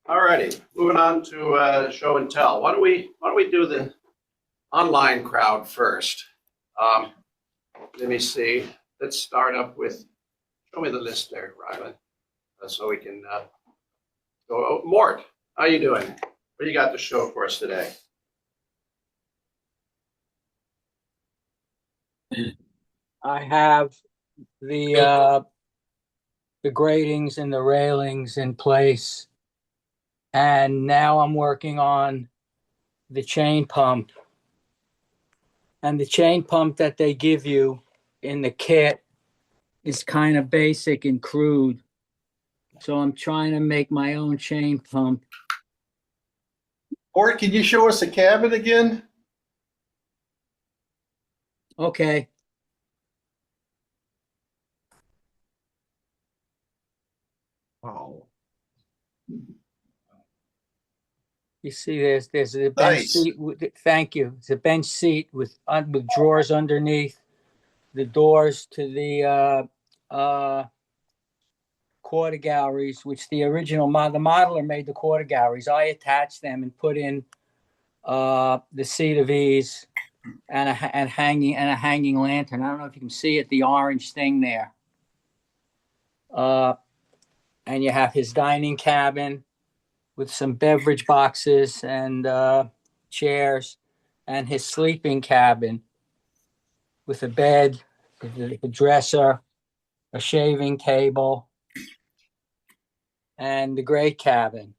All righty, moving on to show and tell. Why don't we do the online crowd first? Let me see. Let's start up with. Show me the list there, Rylan, so we can go. Oh, Mort, how you doing? What do you got to show for us today? I have the gratings and the railings in place, and now I'm working on the chain pump. And the chain pump that they give you in the kit is kind of basic and crude. So I'm trying to make my own chain pump. Mort, can you show us the cabin again? Okay. Wow. You see, there's a bench Nice. seat. Thank you. It's a bench seat with drawers underneath, the doors to the quarter galleries, which the modeler made the quarter galleries. I attached them and put in the seat of ease and a hanging lantern. I don't know if you can see it, the orange thing there. And you have his dining cabin with some beverage boxes and chairs, and his sleeping cabin with a bed, a dresser, a shaving table, and the great cabin.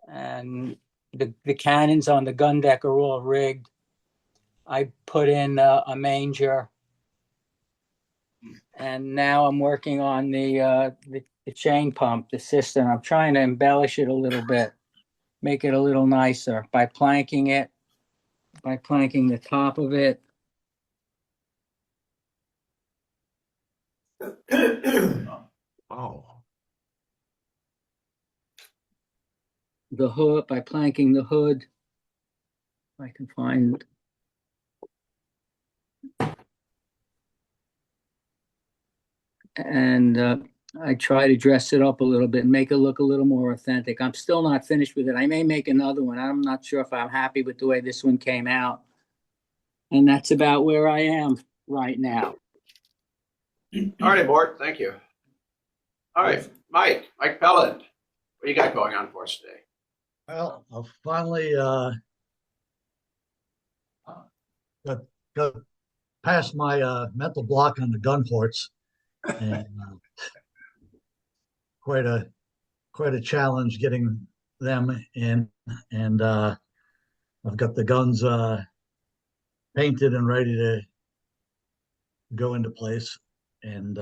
And the cannons on the gun deck are all rigged. I put in a manger, and now I'm working on the chain pump, the system. I'm trying to embellish it a little bit, make it a little nicer by planking the top of it. Oh. The hood, by planking the hood. If I can find it. And I try to dress it up a little bit, make it look a little more authentic. I'm still not finished with it. I may make another one. I'm not sure if I'm happy with the way this one came out. And that's about where I am right now. All right, Mort, thank you. All right, Mike Pelland, what do you got going on for us today? Well, I've finally got past my mental block on the gun ports, and quite a challenge getting them in. And I've got the guns painted and ready to go into place. And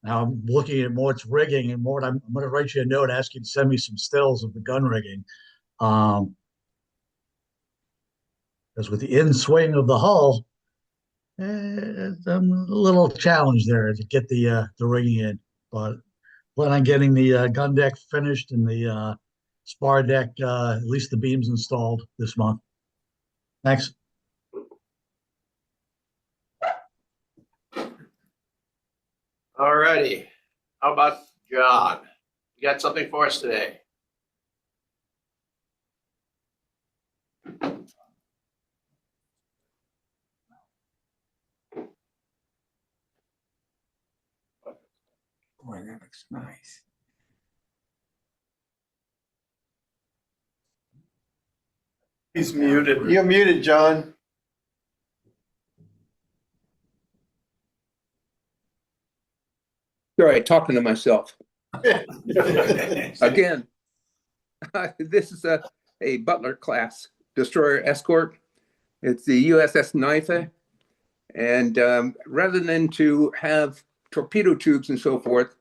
now I'm looking at Mort's rigging, and Mort, I'm going to write you a note asking you to send me some stills of the gun rigging. Because with the in swing of the hull, I'm a little challenged there to get the rigging in. But plan on getting the gun deck finished and the spar deck, at least the beams installed this month. Thanks. All righty. How about John? You got something for us today? Boy, that looks nice. He's muted. You're muted, John. All right, talking to myself. Again, this is a Butler class destroyer escort. It's the USS Naifeh. And rather than to have torpedo tubes and so forth,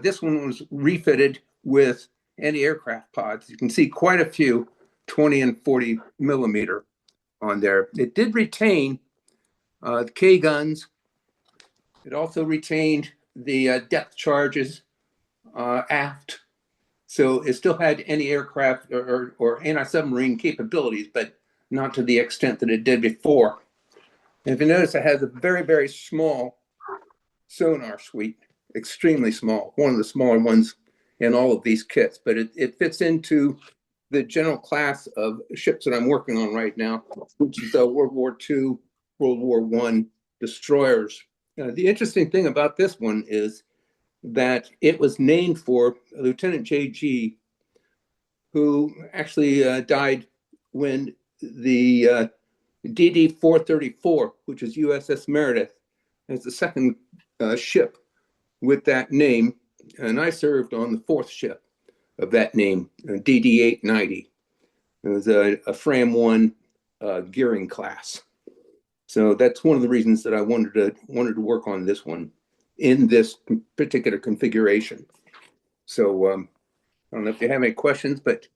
this one was refitted with anti-aircraft pods. You can see quite a few 20 and 40 millimeter on there. It did retain the K guns. It also retained the depth charges aft. So it still had any aircraft or anti-submarine capabilities, but not to the extent that it did before. And if you notice, it has a very, very small sonar suite, extremely small, one of the smaller ones in all of these kits, but it fits into the general class of ships that I'm working on right now, which is World War II, World War I destroyers. The interesting thing about this one is that it was named for Lieutenant J.G., who actually died when the DD-434, which is USS Meredith, is the second ship with that name, and I served on the fourth ship of that name, DD-890. It was a Fram 1 gearing class. So that's one of the reasons that I wanted to work on this one in this particular configuration. So I don't know if you have any questions, but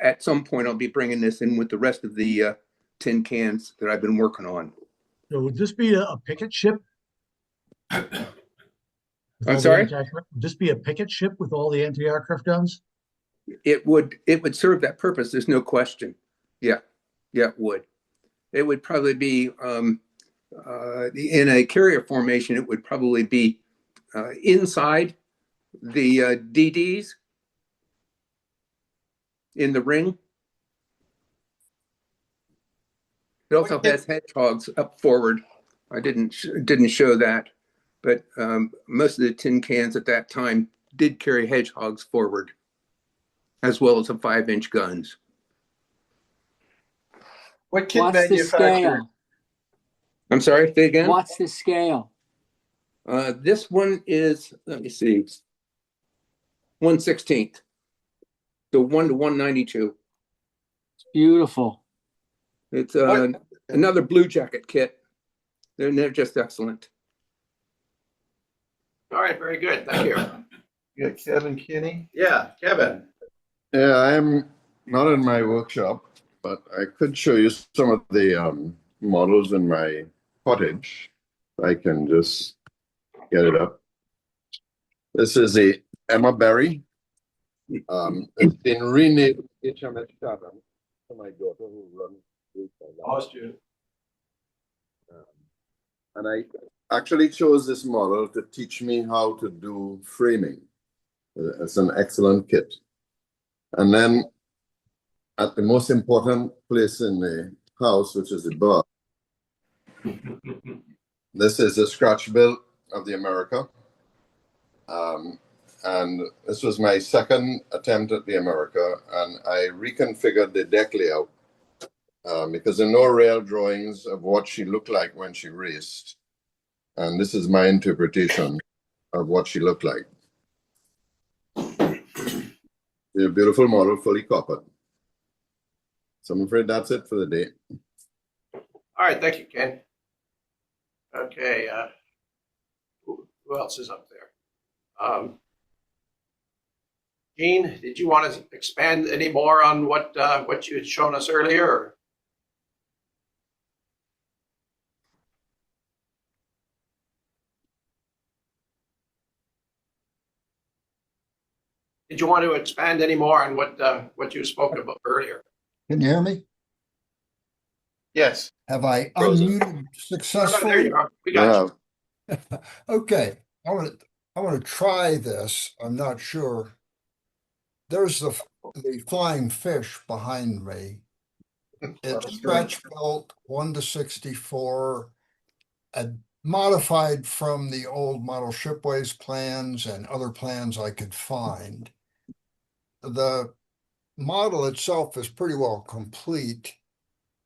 at some point I'll be bringing this in with the rest of the tin cans that I've been working on. So would this be a picket ship? I'm sorry? Would this be a picket ship with all the anti-aircraft guns? It would serve that purpose. There's no question. Yeah, it would. It would probably be in a carrier formation. It would probably be inside the DDs in the ring. It also has hedgehogs up forward. I didn't show that, but most of the tin cans at that time did carry hedgehogs forward, as well as the 5-inch guns. What kit What's the manufacturer? scale? I'm sorry, say again? What's the scale? This one is, let me see, 1/16. So 1 to 192. Beautiful. It's What- another Blue Jacket kit. They're just excellent. All right, very good. Thank you. You got Kevin Kinney? Yeah, Kevin. Yeah, I'm not in my workshop, but I could show you some of the models in my cottage. I can just get it up. This is a Emma Berry. It's been renamed HRSMS Chapter for my daughter who runs. Student. And I actually chose this model to teach me how to do framing. It's an excellent kit. And then at the most important place in the house, which is the bar, this is a scratch build of the America. And this was my second attempt at the America, and I reconfigured the deck layout because there are no real drawings of what she looked like when she raced. And this is my interpretation of what she looked like. A beautiful model, fully coppered. So I'm afraid that's it for the day. All right, thank you, Ken. Okay, who else is up there? Gene, did you want to expand any more on what you had shown us earlier? Or? Did you want to expand any more on what you spoke about earlier? Can you hear me? Yes. Have I Frozen. unmuted Oh, there successfully? you are. We got you. Okay, I want to try this. I'm not sure. There's the flying fish behind me. It's stretch built 1 to 64, modified from the old model shipways plans and other plans I could find. The model itself is pretty well complete.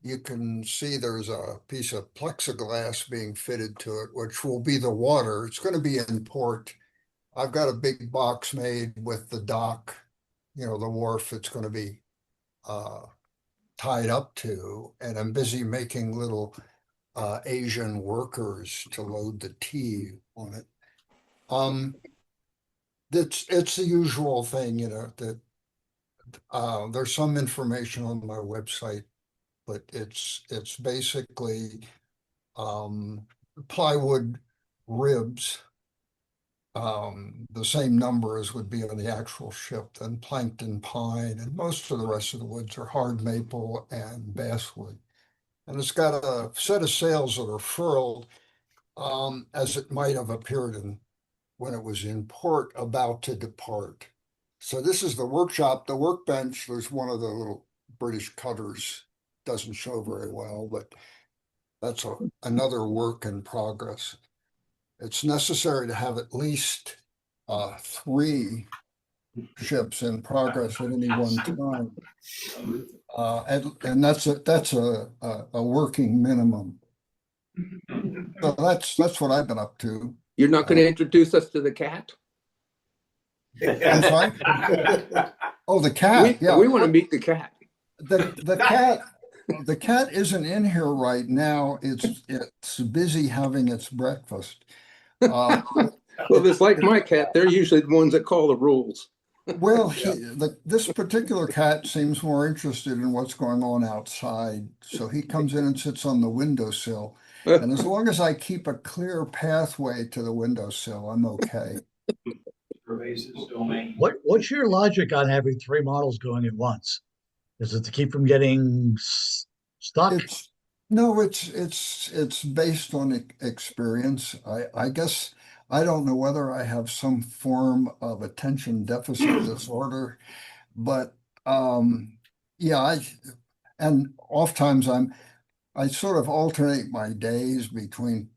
You can see there's a piece of plexiglass being fitted to it, which will be the water. It's going to be in port. I've got a big box made with the dock, the wharf it's going to be tied up to, and I'm busy making little Asian workers to load the tea on it. It's the usual thing, that there's some information on my website, but it's basically plywood ribs, the same number as would be on the actual ship, then plankton pine, and most of the rest of the woods are hard maple and basswood. And it's got a set of sails that are furled. as it might have appeared when it was in port about to depart. So this is the workshop, the workbench. There's one of the little British cutters, doesn't show very well, but that's another work in progress. It's necessary to have at least 3 ships in progress at any one time. And that's a working minimum. So that's what I've been up to. You're not going to introduce us to the cat? I'm sorry? Oh, the cat. Yeah, We want to meet the cat. The cat isn't in here right now. It's busy having its breakfast. Well, it's like my cat. They're usually the ones that call the rules. Well, this particular cat seems more interested in what's going on outside. So he comes in and sits on the windowsill. And as long as I keep a clear pathway to the windowsill, I'm okay. What's your logic on having 3 models going at once? Is it to keep from getting stuck? It's based on experience. I guess I don't know whether I have some form of attention deficit disorder, but yeah, and oftentimes I sort of alternate my days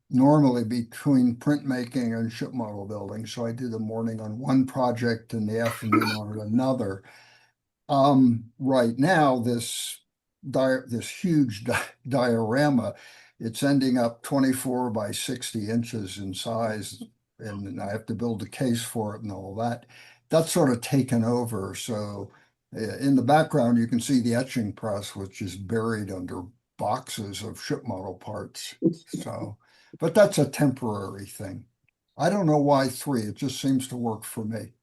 normally between printmaking and ship model building. So I do the morning on one project and the afternoon on another. Right now, this huge diorama, it's ending up 24 by 60 inches in size, and I have to build a case for it and all that. That's sort of taken over. So in the background, you can see the etching press, which is buried under boxes of ship model parts. So, but that's a temporary thing. I don't know why 3. It just seems to work for me.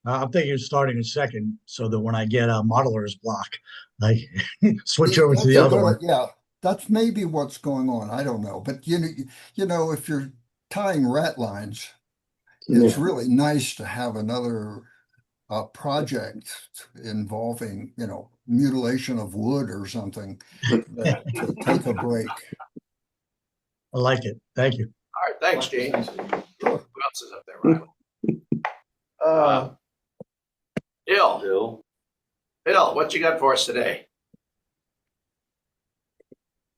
I'm thinking of starting a second so that when I get a modeler's block, I switch over to the other one. Yeah, that's maybe what's going on. I don't know. But you know, if you're tying rat lines, it's really nice to have another project involving, mutilation of wood or something to take a break. I like it. Thank you. All right, thanks, Gene. Who else is up there, Riley? Bill, what you got for us today?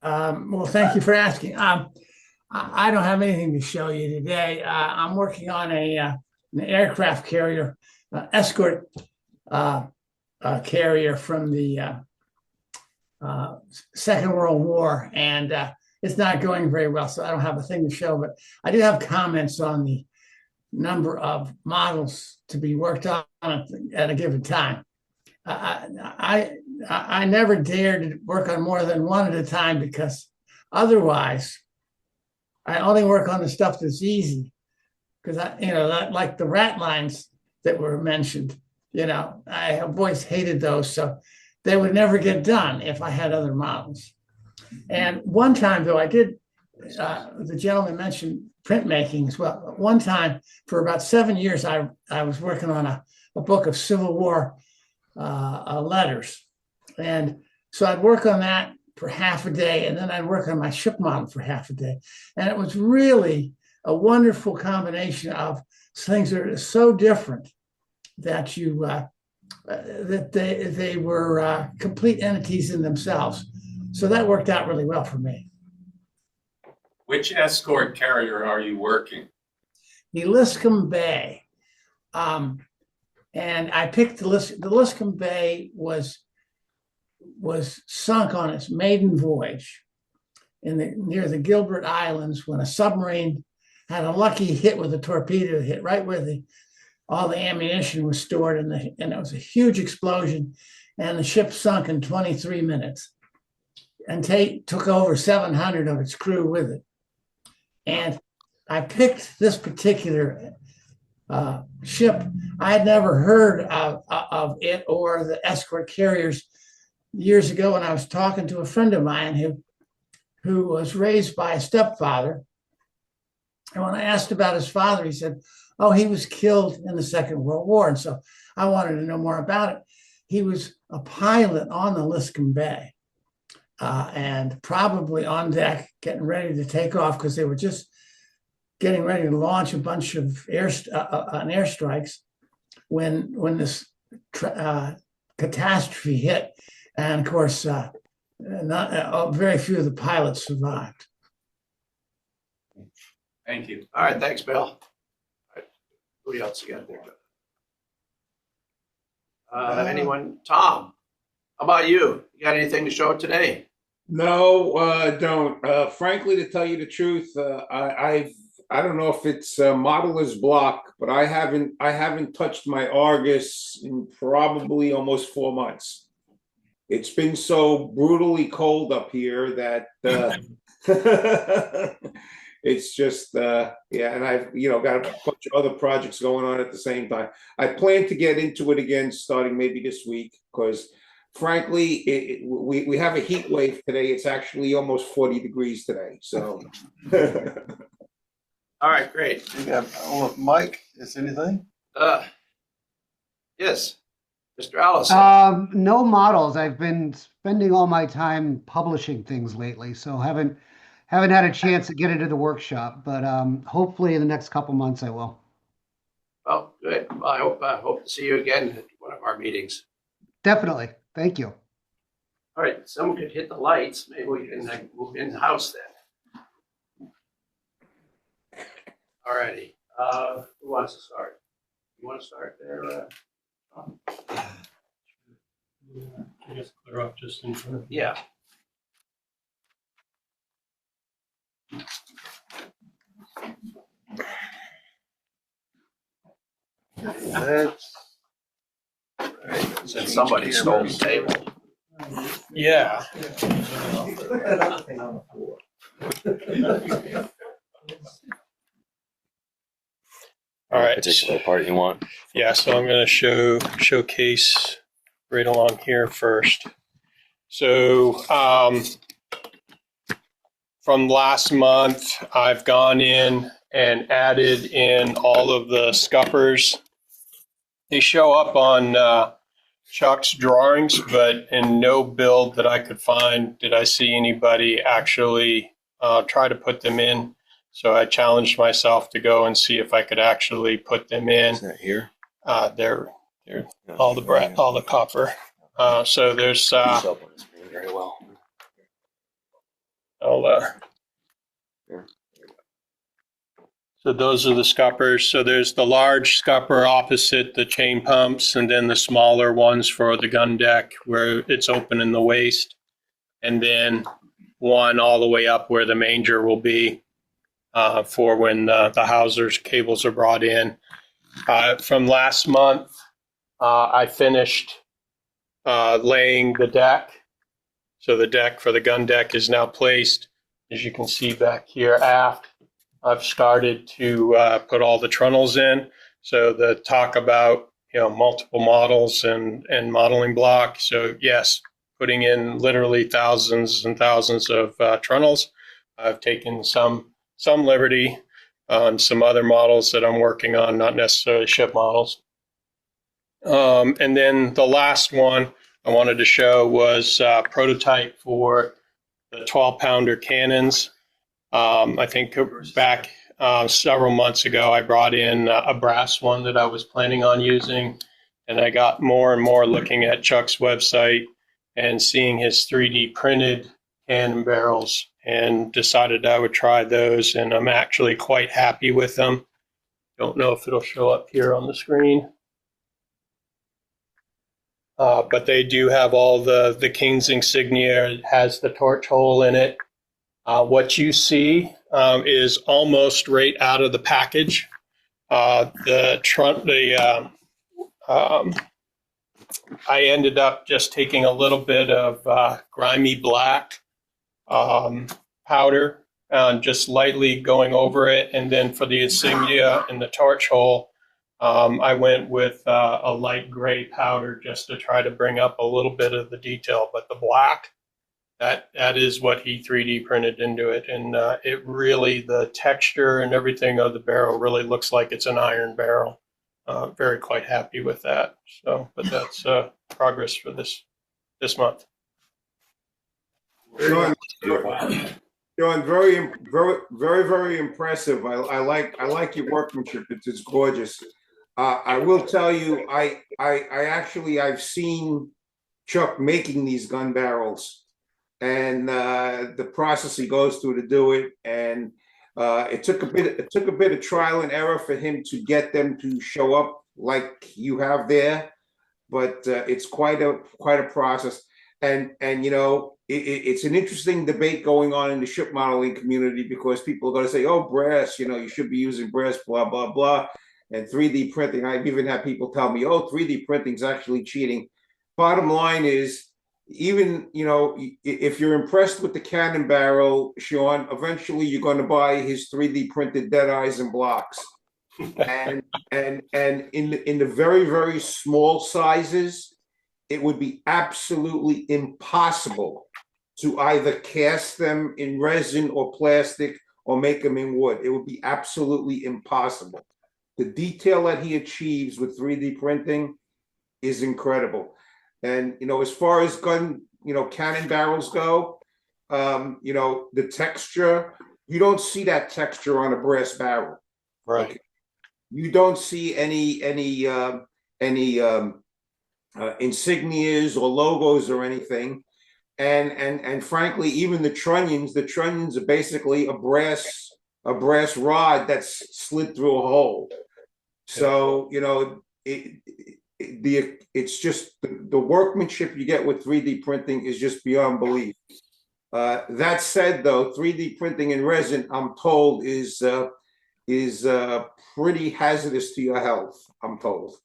Well, thank you for asking. I don't have anything to show you today. I'm working on an aircraft carrier, escort carrier from the Second World War, and it's not going very well, so I don't have a thing to show, but I do have comments on the number of models to be worked on at a given time. I never dared to work on more than one at a time, because otherwise I only work on the stuff that's easy. Because like the rat lines that were mentioned, I have always hated those, so they would never get done if I had other models. And one time, though, I did. The gentleman mentioned printmaking as well. One time, for about 7 years, I was working on a book of Civil War letters. And so I'd work on that for half a day, and then I'd work on my ship model for half a day. And it was really a wonderful combination of things that are so different that that they were complete entities in themselves. So that worked out really well for me. Which escort carrier are you working? The Liscombe Bay. And I picked the Liscombe Bay was sunk on its maiden voyage near the Gilbert Islands, when a submarine had a lucky hit with a torpedo, hit right where all the ammunition was stored, and it was a huge explosion, and the ship sunk in 23 minutes and took over 700 of its crew with it. And I picked this particular ship. I had never heard of it or the escort carriers years ago, when I was talking to a friend of mine who was raised by a stepfather. And when I asked about his father, he said, oh, he was killed in the Second World War. And so I wanted to know more about it. He was a pilot on the Liscombe Bay, and probably on deck getting ready to take off, because they were just getting ready to launch a bunch of airstrikes when this catastrophe hit, and of course, very few of the pilots survived. Thank you. All right, thanks, Bill. All right. Who else you got there? Anyone? Tom, how about you? You got anything to show today? No, don't. Frankly, to tell you the truth, I don't know if it's modeler's block, but I haven't touched my Argus in probably almost 4 months. It's been so brutally cold up here that it's just yeah, and I've got a bunch of other projects going on at the same time. I plan to get into it again starting maybe this week because frankly, we have a heat wave today. It's actually almost 40 degrees today. So, all right, great. You got Mike, is anything? Yes, Mr. Allison. No models. I've been spending all my time publishing things lately, so haven't had a chance to get into the workshop. But hopefully in the next couple months I will. Oh, good. Well, I hope to see you again at one of our meetings. Definitely. Thank you. All right, someone could hit the lights. Maybe we can move in the house then. All righty. Who wants to start? You want to start there? I guess clear up just in front of you. Yeah. That's Right. Said somebody stole the table. Yeah. All right. Particular part you want? Yeah, so I'm going to showcase right along here first. So from last month, I've gone in and added in all of the scuppers. They show up on Chuck's drawings, but in no build that I could find did I see anybody actually try to put them in. So I challenged myself to go and see if I could actually put them in. Is that here? They're all the copper. So there's very well. So those are the scuppers. So there's the large scupper opposite the chain pumps, and then the smaller ones for the gun deck where it's open in the waist, and then one all the way up where the manger will be for when the housers cables are brought in. From last month, I finished laying the deck. So the deck for the gun deck is now placed. As you can see back here aft, I've started to put all the trunnels in. So the talk about multiple models and modeling block. So yes, putting in literally thousands and thousands of trunnels. I've taken some liberty on some other models that I'm working on, not necessarily ship models. And then the last one I wanted to show was a prototype for the 12-pounder cannons. I think back several months ago, I brought in a brass one that I was planning on using, and I got more and more looking at Chuck's website and seeing his 3D printed cannon barrels, and decided I would try those, and I'm actually quite happy with them. Don't know if it'll show up here on the screen. But they do have all the King's insignia. It has the torch hole in it. What you see is almost right out of the package. I ended up just taking a little bit of grimy black powder and just lightly going over it. And then for the insignia and the torch hole, I went with a light gray powder just to try to bring up a little bit of the detail. But the black, that is what he 3D printed into it. And it really, the texture and everything of the barrel really looks like it's an iron barrel. Very quite happy with that. So, but that's progress for this month. John, very impressive. I like your workmanship. It's gorgeous. I will tell you, I've seen Chuck making these gun barrels, and the process he goes through to do it, and it took a bit of trial and error for him to get them to show up like you have there, but it's quite a process, and you know. It's an interesting debate going on in the ship modeling community because people are going to say, oh, brass, you know, you should be using brass, blah, blah, blah. And 3D printing, I've even had people tell me, oh, 3D printing is actually cheating. Bottom line is, even, you know, if you're impressed with the cannon barrel, Sean, eventually you're going to buy his 3D printed dead eyes and blocks. and in the very small sizes, it would be absolutely impossible to either cast them in resin or plastic or make them in wood. It would be absolutely impossible. The detail that he achieves with 3D printing is incredible. And, you know, as far as cannon barrels go, you know, the texture, you don't see that texture on a brass barrel. Right. Okay? You don't see any insignias or logos or anything. And frankly, even the trunnions are basically a brass rod that's slid through a hole. So, you know, it's just the workmanship you get with 3D printing is just beyond belief. That said, though, 3D printing in resin, I'm told, is pretty hazardous to your health, I'm told.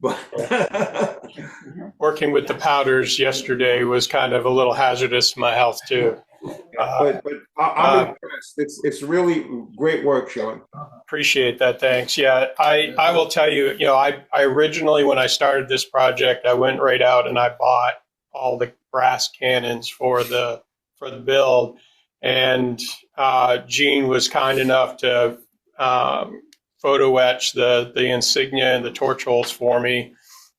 But working with the powders yesterday was kind of a little hazardous to my health too. But I'm impressed. It's really great work, Sean. Appreciate that. Thanks. Yeah, I will tell you, you know, I originally, when I started this project, I went right out and I bought all the brass cannons for the build, and Gene was kind enough to photo etch the insignia and the torch holes for me.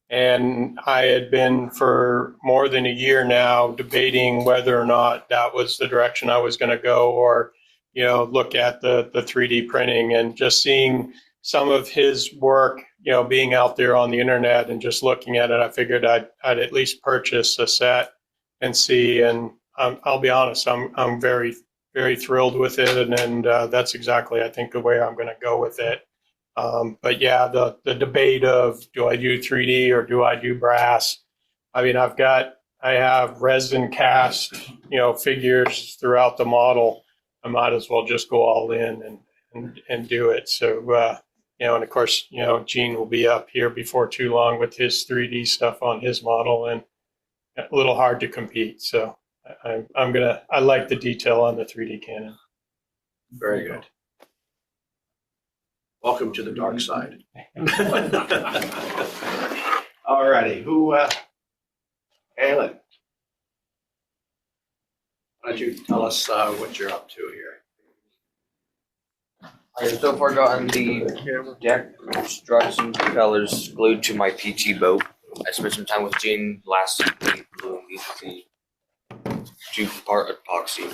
And I had been for more than a year now debating whether or not that was the direction I was going to go, or, you know, look at the 3D printing. And just seeing some of his work, you know, being out there on the internet and just looking at it, I figured I'd at least purchase a set and see. And I'll be honest, I'm very, very thrilled with it. And that's exactly, I think, the way I'm going to go with it. But yeah, the debate of, do I do 3D or do I do brass? I mean, I have resin cast, you know, figures throughout the model. I might as well just go all in and do it. So, you know, and of course, you know, Gene will be up here before too long with his 3D stuff on his model, and a little hard to compete. So I like the detail on the 3D cannon. Very good. Welcome to the dark side. All righty. Caelan, why don't you tell us what you're up to here? I have so far gotten the deck struts and propellers glued to my PT boat. I spent some time with Gene last week gluing the two-part epoxy.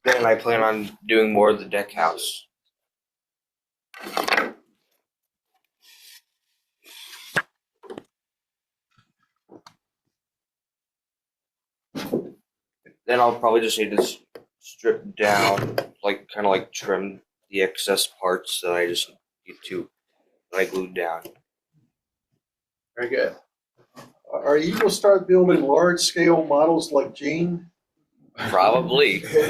Then I plan on doing more of the deck house. Then I'll probably just need to strip down, like kind of like trim the excess parts that I just need to, that I glued down. Very good. Are you going to start building large scale models like Gene? Probably. Mom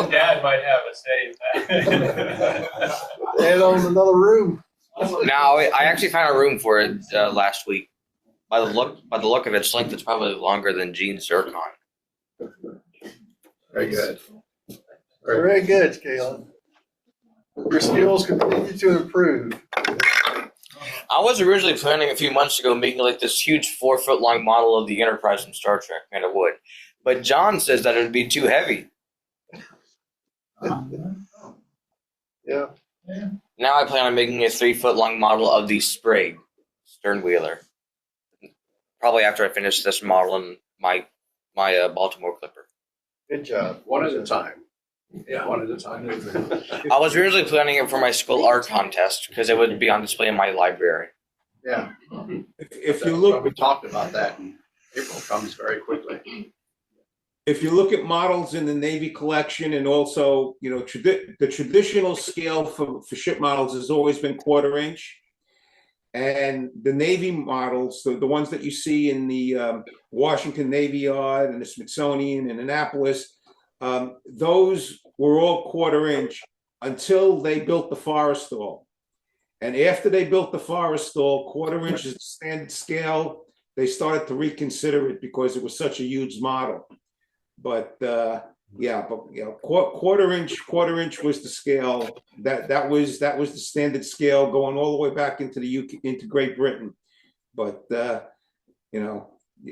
and Dad might have a say in that. And on another room. No, I actually found a room for it last week. By the look of its length, it's probably longer than Gene's Zircon. Very good. Very good, Caelan. Your skills continue to improve. I was originally planning a few months ago making like this huge 4-foot long model of the Enterprise from Star Trek made of wood. But John says that it would be too heavy. Yeah. Now I plan on making a 3-foot long model of the Sprague stern wheeler. Probably after I finish this model in my my Baltimore Clipper. Good job. One at a time. Yeah, one at a time. I was originally planning it for my school art contest because it would be on display in my library. Yeah. If you look, We talked about that, and April comes very quickly. if you look at models in the Navy collection, and also, you know, the traditional scale for ship models has always been 1/4 inch. And the Navy models, the ones that you see in the Washington Navy Yard and the Smithsonian in Annapolis, those were all 1/4 inch until they built the Forest Stoll. And after they built the Forest Stoll, 1/4 inch is the standard scale. They started to reconsider it because it was such a huge model. But yeah, but you know, 1/4 inch was the scale. That was the standard scale going all the way back into the UK, into Great Britain. But you know,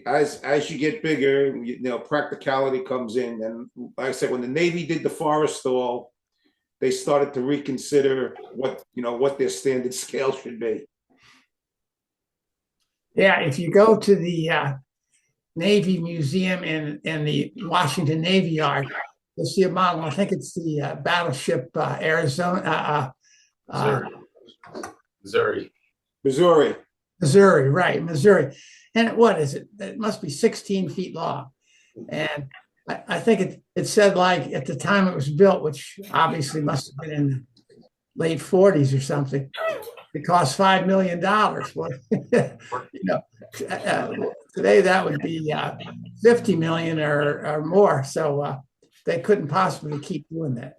as you get bigger, you know, practicality comes in. And like I said, when the Navy did the Forest Stoll, they started to reconsider what their standard scale should be. Yeah, if you go to the Navy Museum in the Washington Navy Yard, you'll see a model. I think it's the battleship Arizona, Missouri, right, Missouri. And what is it? It must be 16 feet long. And I think it said, like, at the time it was built, which obviously must have been in the late 40s or something, it cost $5 million. Well, you know, today that would be 50 million or more. So they couldn't possibly keep doing that.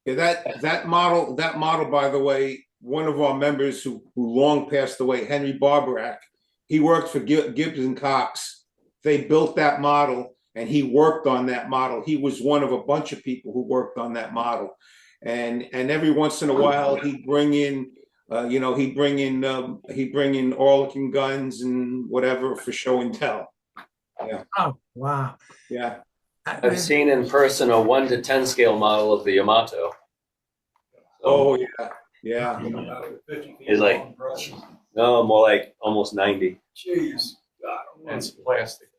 Yeah, that model, by the way, one of our members who long passed away, Henry Barbarack, he worked for Gibbs and Cox. They built that model, and he worked on that model. He was one of a bunch of people who worked on that model, and every once in a while he'd bring in, he'd bring in Oerlikon guns and whatever for show and tell. Yeah. Oh, wow. Yeah. I've seen in person a 1 to 10 scale model of the Yamato. Oh yeah, yeah. It's like, no, more like almost 90. Jeez. It's plastic.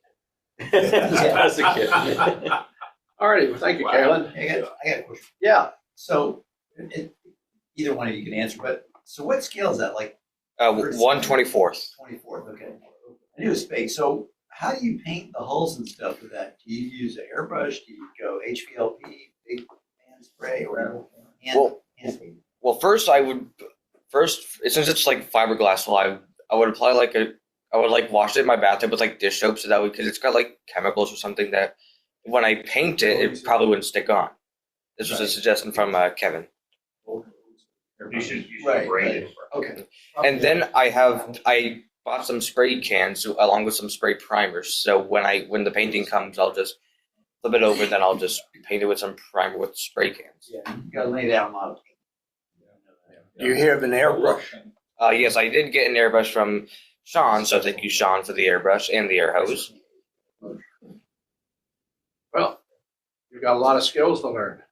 It's plastic kit. All righty, well, thank you, Caelan. I got a question. Yeah. So, either one of you can answer, but so what scale is that? Like 1/24. 24th, okay. I knew it was big. So, how do you paint the hulls and stuff with that? Do you use an airbrush? Do you go HVLP, big hand spray, or Well, first, since it's like fiberglass wool, I would apply I would wash it in my bathtub with like dish soap, so that way, because it's got like chemicals or something that when I paint it, it probably wouldn't stick on. This was a suggestion from Kevin. You should braid it. Okay. And then I bought some spray cans along with some spray primers. So when the painting comes, I'll just flip it over, then I'll just paint it with some primer with spray cans. Yeah, you gotta lay down a model. You have an airbrush? Yes, I did get an airbrush from Sean, so thank you, Sean, for the airbrush and the air hose. Well, you've got a lot of skills to learn.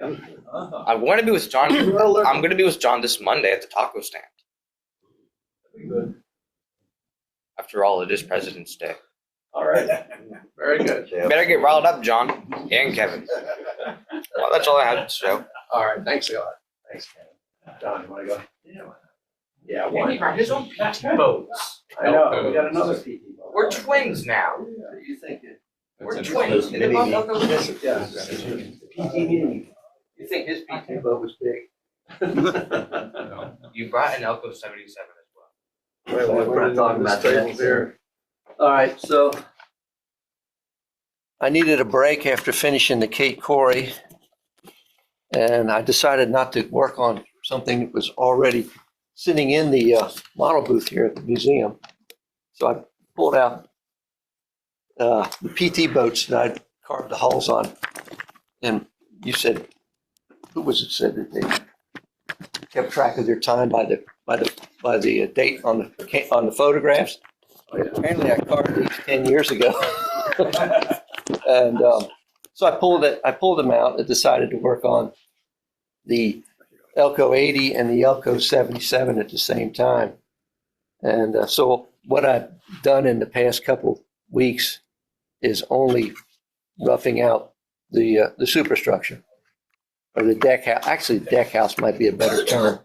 I'm going to be with John. I'm going to be with John this Monday at the taco stand. Good. After all, it is President's Day. All right. Very good. Better get riled up, John and Kevin. Well, that's all I had to show. All right. Thanks a lot. Thanks, Kevin. Don, you want to go? Yeah. He brought his own PT boats. I know. We got another PT boat. We're twins now. You think it? We're twins. Yeah. The PT meeting. You think his PT boat was big? You brought an Elko 77 as well. We're not talking about that. Here. All right, so I needed a break after finishing the Cape Cory, and I decided not to work on something that was already sitting in the model booth here at the museum. So I pulled out the PT boats that I'd carved the hulls on, and you said, who was it said that they kept track of their time by the date on the photographs? Apparently, I carved these 10 years ago, and so I pulled them out and decided to work on the Elko 80 and the Elko 77 at the same time. And so what I've done in the past couple weeks is only roughing out the superstructure or the deck house. Actually, deck house might be a better term.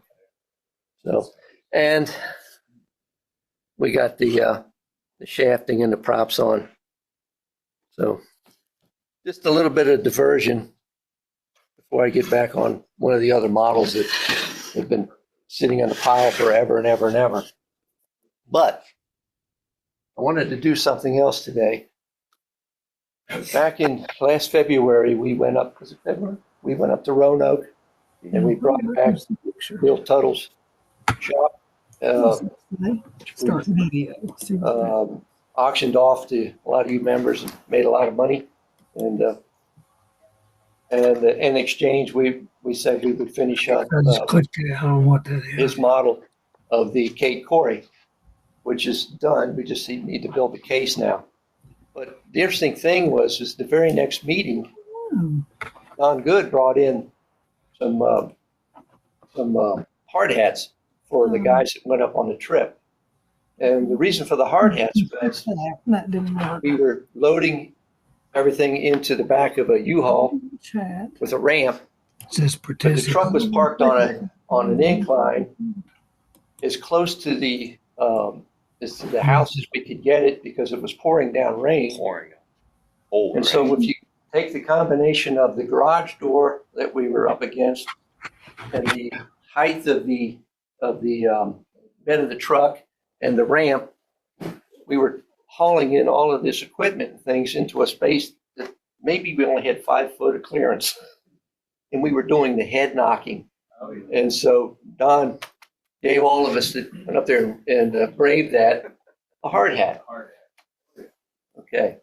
So, and we got the shafting and the props on. So, just a little bit of diversion before I get back on one of the other models that have been sitting on the pile forever and ever and ever. But I wanted to do something else today. Back in last February, we went up, was it February? We went up to Roanoke and we brought back Bill Tuttle's shop. Auctioned off to a lot of you members and made a lot of money. And in exchange, we said we would finish up his model of the Kate Corey, which is done. We just need to build the case now. But the interesting thing was the very next meeting, Don Good brought in some hard hats for the guys that went up on the trip. And the reason for the hard hats was we were loading everything into the back of a U-Haul with a ramp. But the truck was parked on an incline as close to the house as we could get it because it was pouring down rain. And so if you take the combination of the garage door that we were up against and the height of the bed of the truck and the ramp, we were hauling in all of this equipment and things into a space that maybe we only had 5 foot of clearance. And we were doing the head knocking. And so Don gave all of us that went up there and braved that a hard hat. Okay.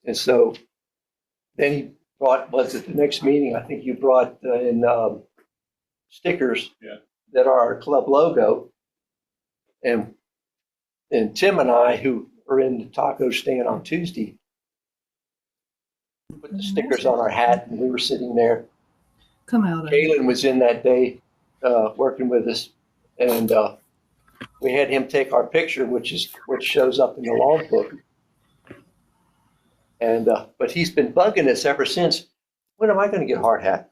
And so then he brought, was it the next meeting? I think you brought in stickers that are our club logo. And Tim and I, who were in the taco stand on Tuesday, put the stickers on our hat, and we were sitting there. Caelan was in that day working with us, and we had him take our picture, which shows up in the logbook. And but he's been bugging us ever since. When am I going to get a hard hat?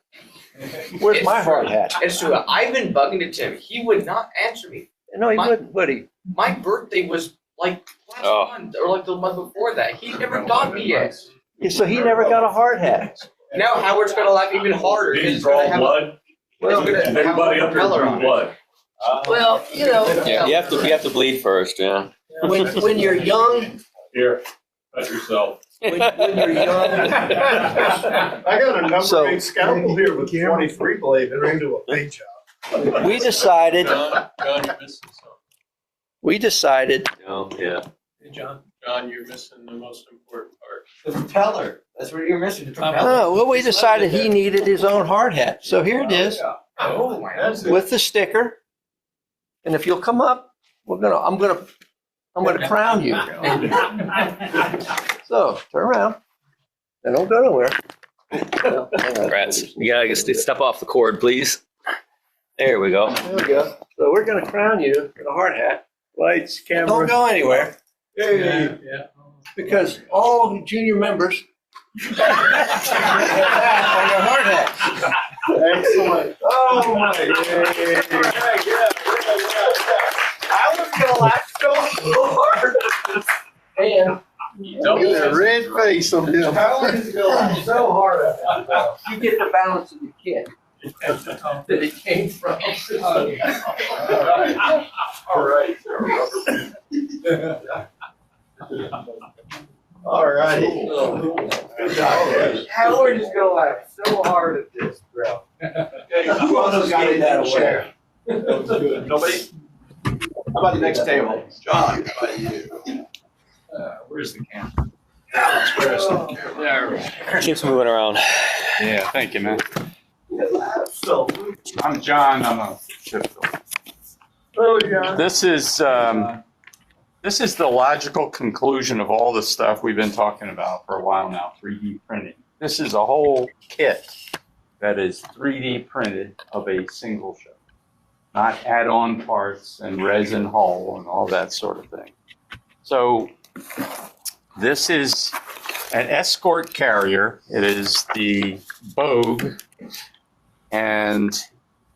Where's my hard hat? It's true. I've been bugging to Tim. He would not answer me. No, he wouldn't, would he? My birthday was like last month or like the month before that. He never got me yet. Yeah, so he never got a hard hat. Now Howard's going to laugh even harder. Did he draw blood? Everybody up there drew blood. Well, you know. Yeah, you have to bleed first. Yeah. When you're young. Here, cut yourself. When you're young. I got a number 8 scalpel here with 23 blade. It'll do a paint job. We decided. John, you're missing something. We decided. Oh, yeah. Hey, John, you're missing the most important part. The propeller. That's what you're missing. The propeller. Oh, well, we decided he needed his own hard hat. So here it is. Oh my God. With the sticker. And if you'll come up, I'm gonna crown you. So turn around. And don't go nowhere. Congrats. You gotta step off the cord, please. There we go. There we go. So we're gonna crown you with a hard hat. Lights, camera. Don't go anywhere. Yeah. Because all junior members on their hard hats. Excellent. Oh my God. I was going to laugh so hard. And Get a red face on him. Howard is going so hard at that. You get the balance of the kit that it came from. All right. All righty. Good job. Howard is going to laugh so hard at this, bro. Who else got in that chair? That was good. Nobody? How about the next table? John, how about you? Where's the camera? Where's the camera? Keeps moving around. Yeah, thank you, man. I'm John. I'm a ship builder. Oh, yeah. This is the logical conclusion of all the stuff we've been talking about for a while now, 3D printing. This is a whole kit that is 3D printed of a single ship, not add-on parts and resin hull and all that sort of thing. So This is an escort carrier. It is the Bogue, and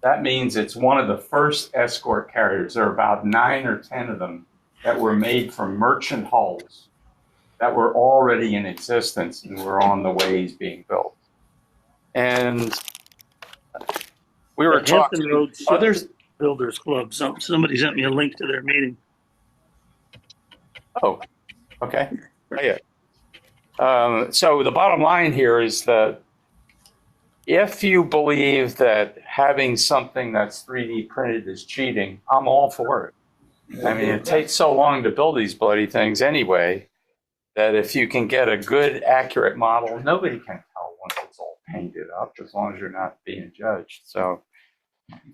that means it's one of the first escort carriers. There are about 9 or 10 of them that were made from merchant hulls that were already in existence and were on the ways being built. And we were Hampton talking Roads others. Builders Club. Somebody sent me a link to their meeting. Oh, okay. Yeah. So the bottom line here is that if you believe that having something that's 3D printed is cheating, I'm all for it. I mean, it takes so long to build these bloody things anyway, that if you can get a good, accurate model, nobody can tell once it's all painted up, as long as you're not being judged. So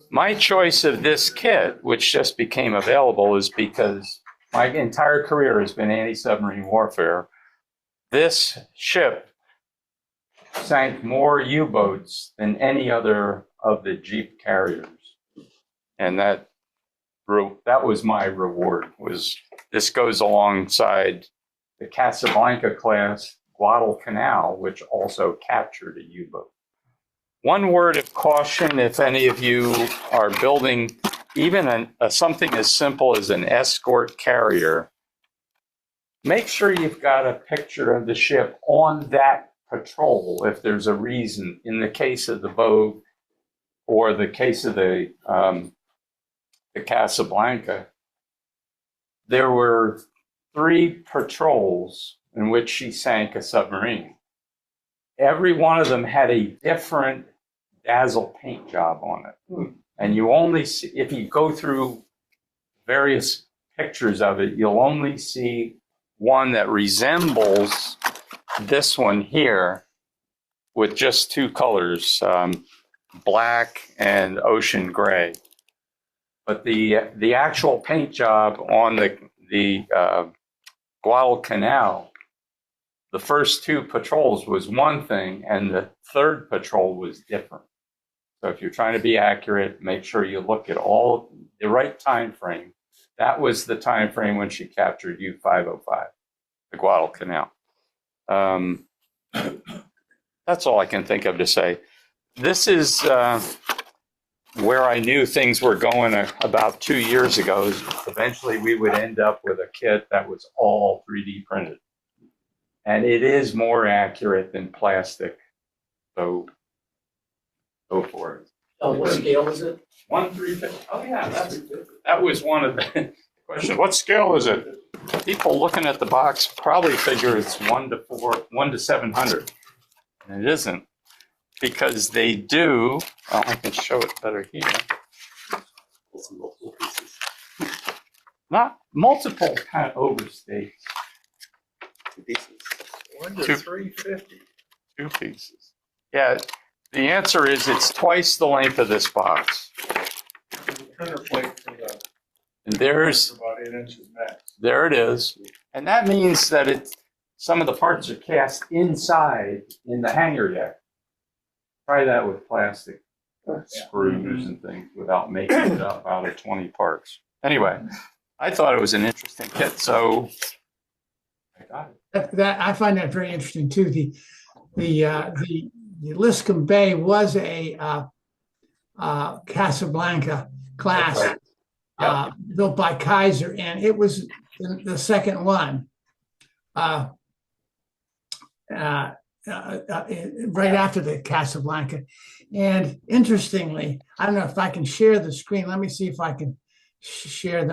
my choice of this kit, which just became available, is because my entire career has been anti-submarine warfare. This ship sank more U-boats than any other of the Jeep carriers. And that was my reward. This goes alongside the Casablanca class Guadalcanal, which also captured a U-boat. One word of caution, if any of you are building even something as simple as an escort carrier, make sure you've got a picture of the ship on that patrol if there's a reason. In the case of the Bogue or the case of the Casablanca, there were 3 patrols in which she sank a submarine. Every one of them had a different dazzle paint job on it. And you only see, if you go through various pictures of it, you'll only see one that resembles this one here with just 2 colors, black and ocean gray. But the actual paint job on the Guadalcanal, the first 2 patrols was one thing, and the 3rd patrol was different. So if you're trying to be accurate, make sure you look at all the right time frame. That was the time frame when she captured U-505, the Guadalcanal. That's all I can think of to say. This is where I knew things were going about 2 years ago. Eventually, we would end up with a kit that was all 3D printed. And it is more accurate than plastic. So go for it. What scale is it? 1/350. Oh yeah, that was one of the questions. What scale is it? People looking at the box probably figure it's 1 to 700, and it isn't, because they do. Well, I can show it better here. Not multiple, kind of overstates. 1 to 350. 2 pieces. Yeah. The answer is it's twice the length of this box. Printer plate for the. And there's about 8 inches max. There it is. And that means that some of the parts are cast inside in the hanger deck. Try that with plastic screws and things without making it up out of 20 parts. Anyway, I thought it was an interesting kit, so I got it. I find that very interesting too. The Liscombe Bay was a Casablanca class built by Kaiser, and it was the second one right after the Casablanca. And interestingly, I don't know if I can share the screen. Let me see if I can share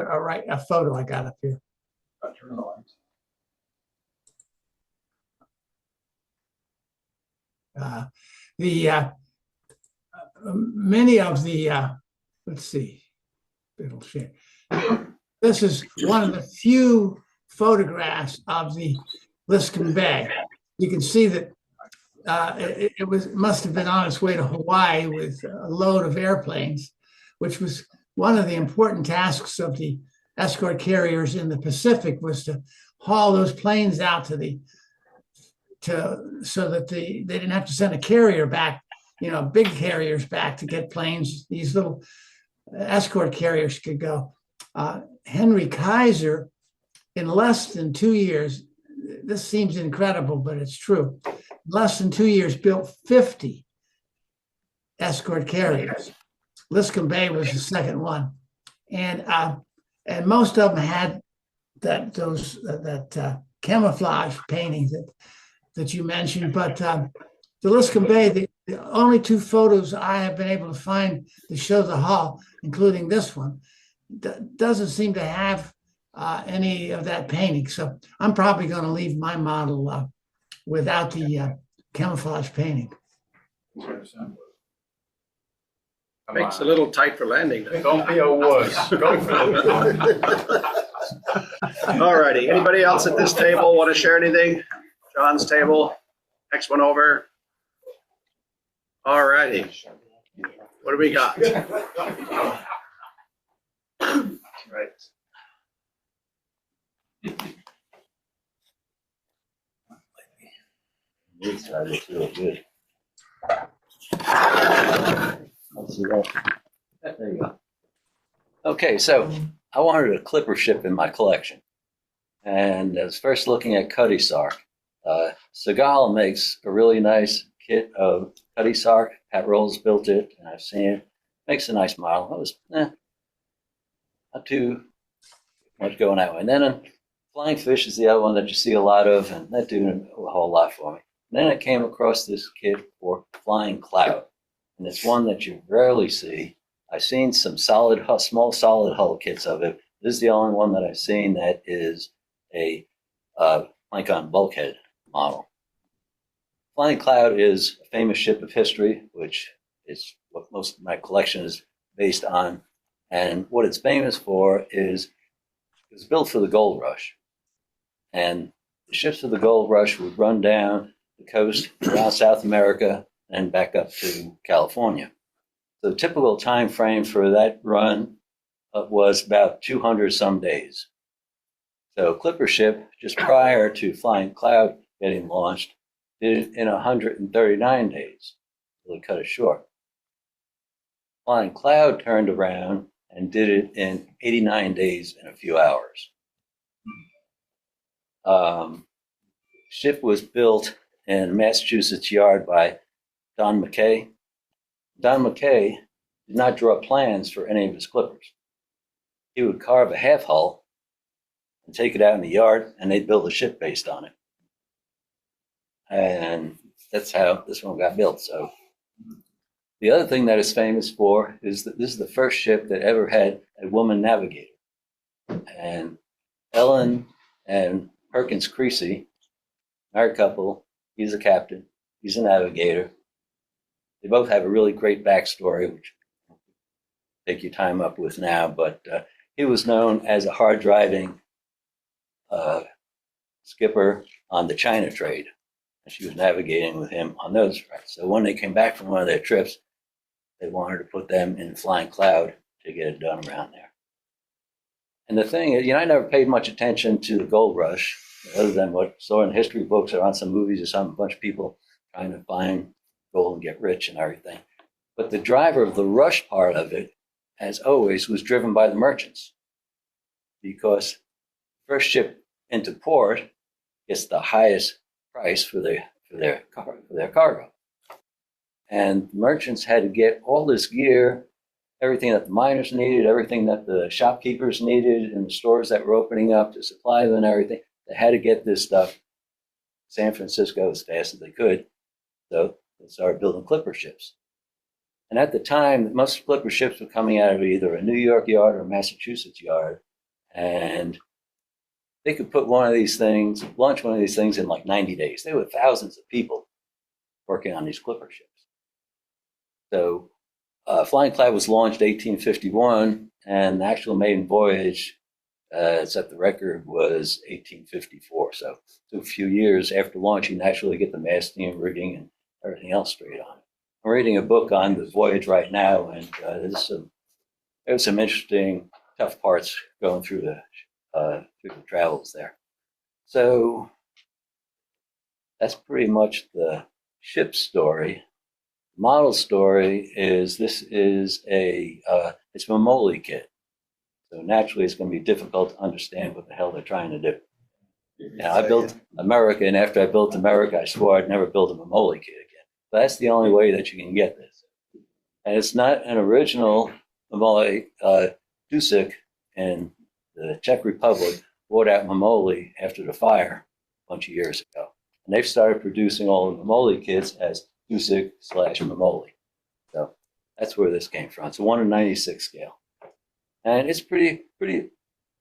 a photo I got up here. Many of the let's see, it'll share. This is one of the few photographs of the Liscombe Bay. You can see that it must have been on its way to Hawaii with a load of airplanes, which was one of the important tasks of the escort carriers in the Pacific, was to haul those planes out so that they didn't have to send a carrier back, big carriers back to get planes. These little escort carriers could go. Henry Kaiser, in less than 2 years, this seems incredible, but it's true. Less than 2 years, built 50 escort carriers. Liscombe Bay was the second one, and most of them had that camouflage painting that you mentioned. But the Liscombe Bay, the only 2 photos I have been able to find that show the hull, including this one, doesn't seem to have any of that painting. So I'm probably going to leave my model without the camouflage painting. Makes it a little tight for landing. Don't be a wuss. Go for it. All righty. Anybody else at this table want to share anything? John's table. Next one over. All righty. What do we got? Right. This side looks real good. Let's see that. There you go. Okay, so I wanted a clipper ship in my collection. And I was first looking at Cuddy Sark. Seagal makes a really nice kit of Cuddy Sark. Pat Rolls built it, and I've seen it. Makes a nice model. It was not too much going that way. And then Flying Fish is the other one that you see a lot of, and that did a whole lot for me. And then I came across this kit for Flying Cloud, and it's one that you rarely see. I've seen some small solid hull kits of it. This is the only one that I've seen that is a plank-on bulkhead model. Flying Cloud is a famous ship of history, which is what most of my collection is based on. And what it's famous for is it was built for the gold rush. And the ships of the gold rush would run down the coast around South America and back up to California. The typical time frame for that run was about 200 some days. So Clipper ship, just prior to Flying Cloud getting launched, did it in 139 days. So they cut it short. Flying Cloud turned around and did it in 89 days and a few hours. Ship was built in Massachusetts yard by Don McKay. Don McKay did not draw plans for any of his clippers. He would carve a half hull and take it out in the yard, and they'd build a ship based on it. And that's how this one got built. So the other thing that it's famous for is that this is the first ship that ever had a woman navigator. And Ellen and Perkins Creasy, married couple, he's a captain, he's a navigator. They both have a really great backstory, which I'll take your time up with now, but he was known as a hard-driving skipper on the China trade. And she was navigating with him on those trips. So when they came back from one of their trips, they wanted to put them in Flying Cloud to get it done around there. And the thing is, I never paid much attention to the gold rush, other than what saw in history books or on some movies or some bunch of people trying to find gold and get rich and everything. But the driver of the rush part of it, as always, was driven by the merchants, because first ship into port gets the highest price for their cargo. And merchants had to get all this gear, everything that the miners needed, everything that the shopkeepers needed in the stores that were opening up to supply them and everything. They had to get this stuff to San Francisco as fast as they could. So they started building clipper ships. And at the time, most clipper ships were coming out of either a New York yard or a Massachusetts yard. And they could launch one of these things in like 90 days. There were thousands of people working on these clipper ships. So Flying Cloud was launched 1851, and the actual maiden voyage, set the record, was 1854. So it took a few years after launching to actually get the masting and rigging and everything else straight on it. I'm reading a book on the voyage right now, and there's some interesting, tough parts going through the travels there. So that's pretty much the ship story. Model story is it's a Mamoli kit. So naturally it's going to be difficult to understand what the hell they're trying to do. Yeah, I built America, and after I built America, I swore I'd never build a Mamoli kit again. But that's the only way that you can get this. And it's not an original Mamoli. Dusek in the Czech Republic bought out Mamoli after the fire a bunch of years ago. And they've started producing all the Mamoli kits as Dusek/Mamoli. So that's where this came from. It's a 1:96 scale. And it's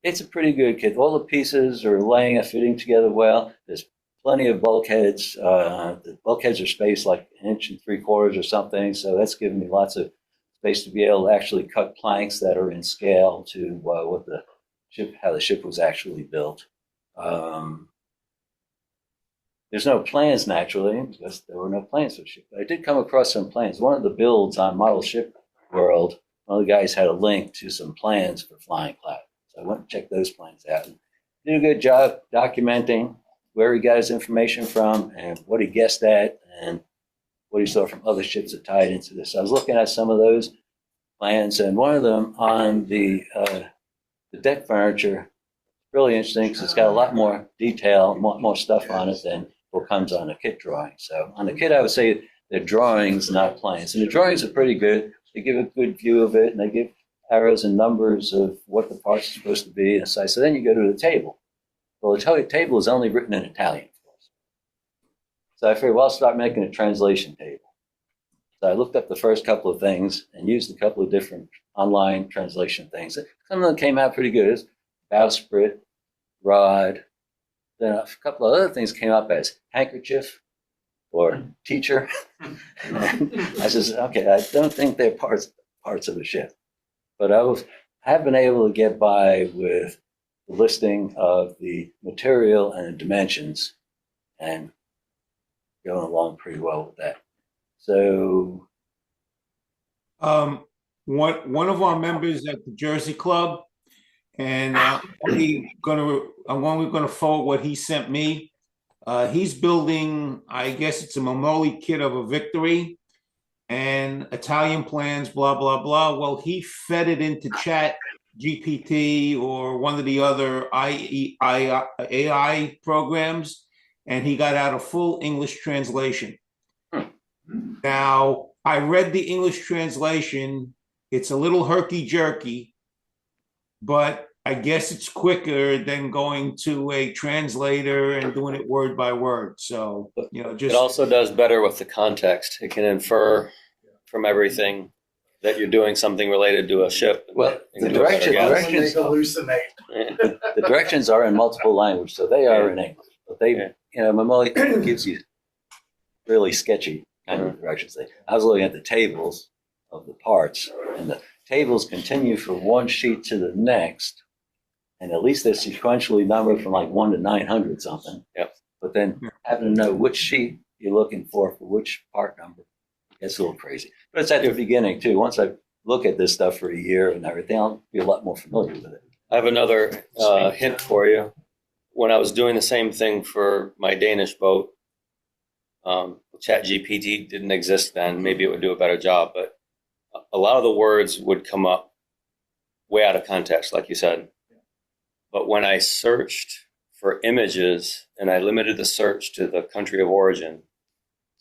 it's a pretty good kit. All the pieces are laying and fitting together well. There's plenty of bulkheads. The bulkheads are spaced like 1 3/4 or something. So that's given me lots of space to be able to actually cut planks that are in scale to what the ship, how the ship was actually built. There's no plans naturally because there were no plans for the ship. But I did come across some plans. One of the builds on Model Ship World, one of the guys had a link to some plans for Flying Cloud. So I went and checked those plans out. And did a good job documenting where he got his information from and what he guessed at and what he saw from other ships that tied into this. I was looking at some of those plans, and one of them on the deck furniture, really interesting because it's got a lot more detail, more stuff on it than what comes on a kit drawing. So on the kit, I would say they're drawings, not plans. And the drawings are pretty good. They give a good view of it, and they give arrows and numbers of what the parts are supposed to be. And so then you go to the table. Well, the table is only written in Italian. So I figured, well, I'll start making a translation table. So I looked up the first couple of things and used a couple of different online translation things. Some of them came out pretty good. Bowsprit, rod. Then a couple of other things came up as handkerchief or teacher. I said, okay, I don't think they're parts of the ship. But I have been able to get by with the listing of the material and the dimensions and going along pretty well with that. So one of our members at the Jersey Club, and I'm only gonna forward what he sent me. He's building, I guess it's a Mamoli kit of a Victory and Italian plans, blah, blah, blah. Well, he fed it into Chat GPT or one of the other AI programs, and he got out a full English translation. Now, I read the English translation. It's a little herky-jerky, but I guess it's quicker than going to a translator and doing it word by word. So, It also does better with the context. It can infer from everything that you're doing something related to a ship. Well, the directions are in multiple languages, so they are in English. But Mamoli gives you really sketchy kind of directions. I was looking at the tables of the parts, and the tables continue from one sheet to the next, and at least they're sequentially numbered from like 1 to 900 something. Yep. But then having to know which sheet you're looking for which part number, it's a little crazy. But it's at the beginning too. Once I look at this stuff for a year and everything, I'll be a lot more familiar with it. I have another hint for you. When I was doing the same thing for my Danish boat, ChatGPT didn't exist then. Maybe it would do a better job, but a lot of the words would come up way out of context, like you said. But when I searched for images and I limited the search to the country of origin,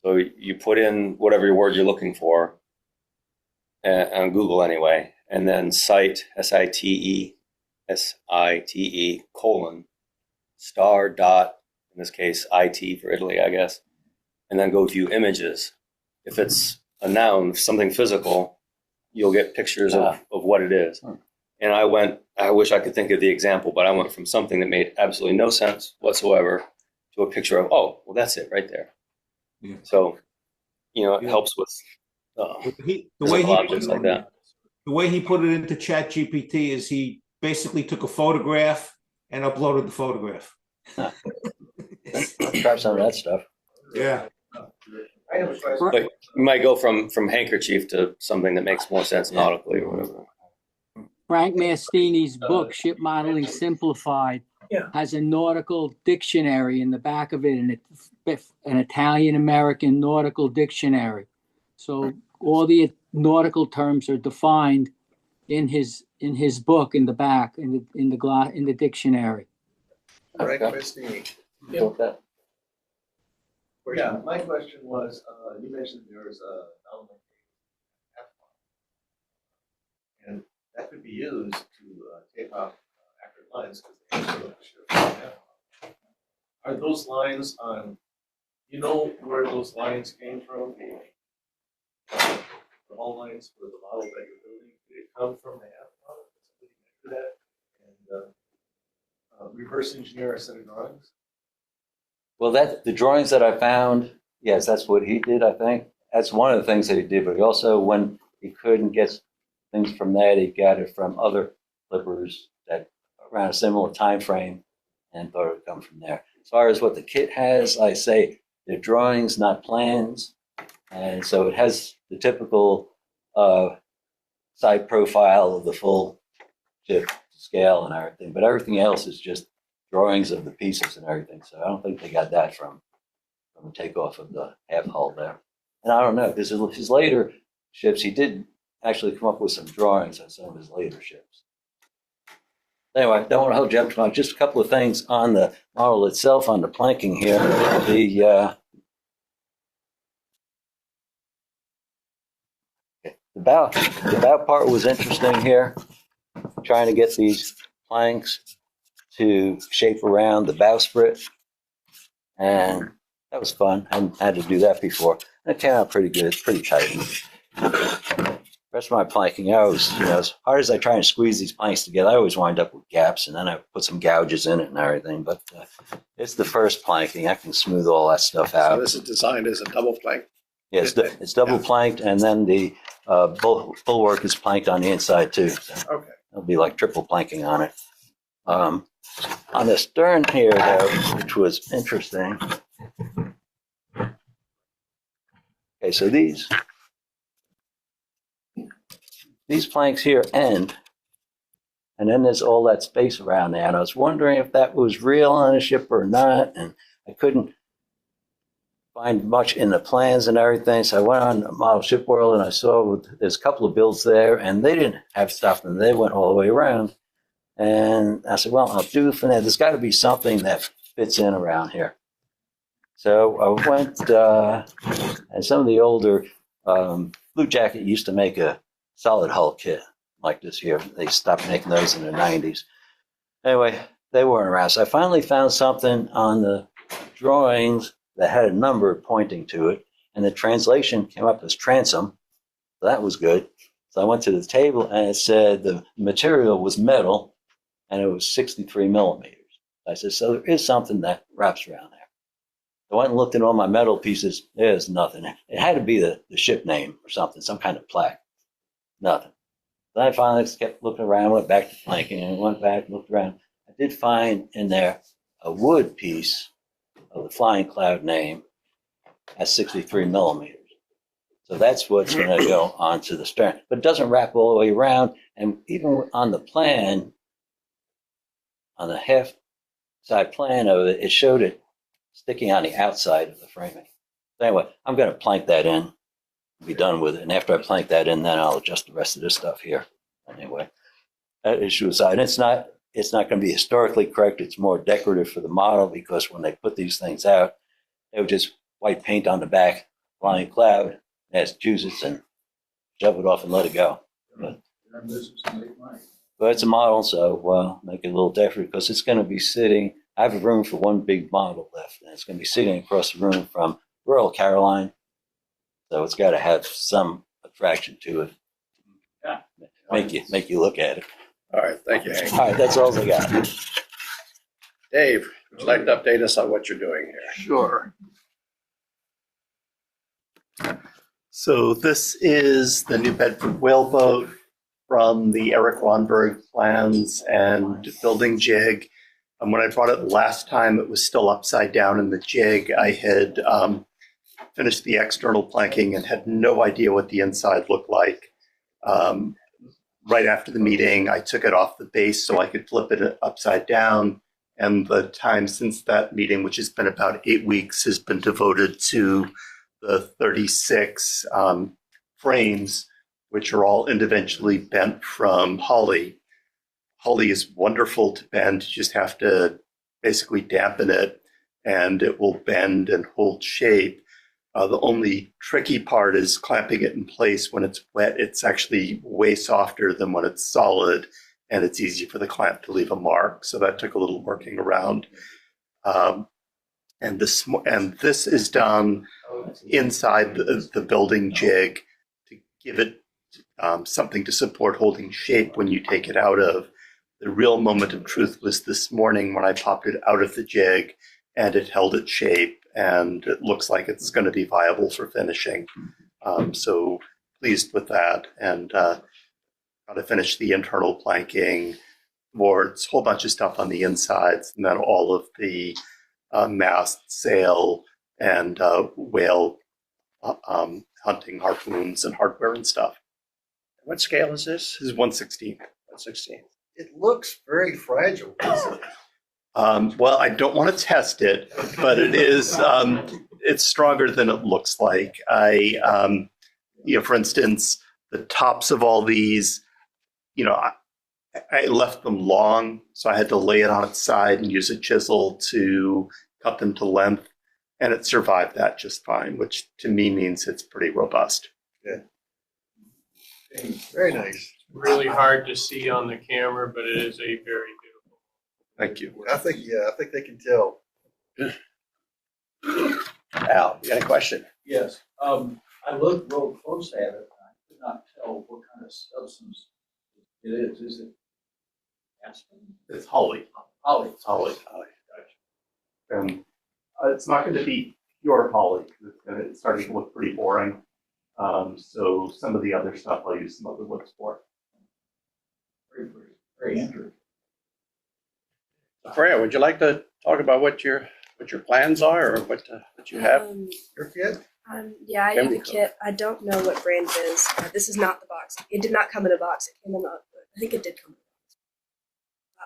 so you put in whatever word you're looking for on Google anyway, and then site, SITE, star dot, in this case, IT for Italy, I guess, and then go view images. If it's a noun, something physical, you'll get pictures of what it is. And I wish I could think of the example, but I went from something that made absolutely no sense whatsoever to a picture of, oh, well, that's it right there. Yeah. So, it helps with objects like that. The way he put it into Chat GPT is he basically took a photograph and uploaded the photograph. Try some of that stuff. Yeah. But you might go from handkerchief to something that makes more sense nautically or whatever. Frank Mastini's book, Ship Modeling Simplified, has a nautical dictionary in the back of it, and it's an Italian-American nautical dictionary. So all the nautical terms are defined in his book in the back in the dictionary. Right, Okay. Christie? Yeah, my question was, you mentioned there was a nominal and that could be used to take off accurate lines because they have to Are those lines on, you know where those lines came from? The hull lines for the model that you're building, did it come from the half model? Did somebody measure that and reverse engineer a set of drawings? Well, the drawings that I found, yes, that's what he did, I think. That's one of the things that he did, but he also, when he couldn't get things from that, he got it from other flippers that around a similar time frame and thought it would come from there. As far as what the kit has, I say they're drawings, not plans. And so it has the typical side profile of the full ship scale and everything, but everything else is just drawings of the pieces and everything. So I don't think they got that from the takeoff of the half hull there. And I don't know, because his later ships, he did actually come up with some drawings on some of his later ships. Anyway, don't want to hold you up too much. Just a couple of things on the model itself, on the planking here. The bow part was interesting here, trying to get these planks to shape around the bowsprit, and that was fun. I hadn't had to do that before. And it came out pretty good, pretty tight. The rest of my planking, I always, as hard as I try and squeeze these planks together, I always wind up with gaps, and then I put some gouges in it and everything. But it's the first planking. I can smooth all that stuff out. So this is designed as a double plank. Yeah, it's double planked, and then the bulwark is planked on the inside too. So okay. It'll be like triple planking on it. On the stern here, though, which was interesting. Okay, so these planks here end, and then there's all that space around there. And I was wondering if that was real on a ship or not, and I couldn't find much in the plans and everything. So I went on Model Ship World and I saw there's a couple of builds there, and they didn't have stuff, and they went all the way around. And I said, well, I'll do for that. There's got to be something that fits in around here. So I went, and some of the older Blue Jacket used to make a solid hull kit like this here. They stopped making those in the 90s. Anyway, they weren't around. So I finally found something on the drawings that had a number pointing to it, and the translation came up as transom. So that was good. So I went to the table, and it said the material was metal, and it was 63 millimeters. I said, so there is something that wraps around there. I went and looked at all my metal pieces. There's nothing. It had to be the ship name or something, some kind of plaque. Nothing. Then I finally kept looking around, went back to planking, and went back and looked around. I did find in there a wood piece of the Flying Cloud name at 63 millimeters. So that's what's going to go onto the stern. But it doesn't wrap all the way around. And even on the plan, on the half side plan of it, it showed it sticking on the outside of the framing. So anyway, I'm going to plank that in, be done with it. And after I plank that in, then I'll adjust the rest of this stuff here. Anyway, that issue aside, it's not going to be historically correct. It's more decorative for the model, because when they put these things out, they would just white paint on the back, Flying Cloud, Massachusetts, and shove it off and let it go. But it's a model, so make it a little decorative, because it's going to be sitting. I have room for one big model left, and it's going to be sitting across the room from Royal Caroline. So it's got to have some attraction to it. Yeah. Make you look at it. All right, thank you, Hank. All right, that's all I got. Dave, would you like to update us on what you're doing here? Sure. So this is the New Bedford whaleboat from the Eric Wanberg plans and building jig. When I brought it last time, it was still upside down in the jig. I had finished the external planking and had no idea what the inside looked like. Right after the meeting, I took it off the base so I could flip it upside down. And the time since that meeting, which has been about 8 weeks, has been devoted to the 36 frames, which are all individually bent from Holly. Holly is wonderful to bend. You just have to basically dampen it, and it will bend and hold shape. The only tricky part is clamping it in place when it's wet. It's actually way softer than when it's solid, and it's easy for the clamp to leave a mark. So that took a little working around. And this is done inside the building jig to give it something to support holding shape when you take it out of. The real moment of truth was this morning when I popped it out of the jig and it held its shape, and it looks like it's going to be viable for finishing. So pleased with that, and got to finish the internal planking, boards, whole bunch of stuff on the insides, and then all of the mast, sail, and whale hunting harpoons and hardware and stuff. What scale is this? This is 1/16. 1/16. It looks very fragile. Well, I don't want to test it, but it is. It's stronger than it looks like. For instance, the tops of all these, I left them long, so I had to lay it on its side and use a chisel to cut them to length, and it survived that just fine, which to me means it's pretty robust. Yeah. Very nice. Really hard to see on the camera, but it is a very beautiful. Thank you. I think they can tell. Al, you got a question? Yes. I looked real close at it. I could not tell what kind of substance it is. Is it aspen? It's holly. Holly. It's holly. And it's not going to be pure holly because it's starting to look pretty boring. So some of the other stuff I'll use some other woods for. Very interesting. Freya, would you like to talk about what your plans are, or what you have? Your kit? Yeah, I have a kit. I don't know what brand it is. This is not the box. It did not come in a box. It came in a. I think it did come in a box.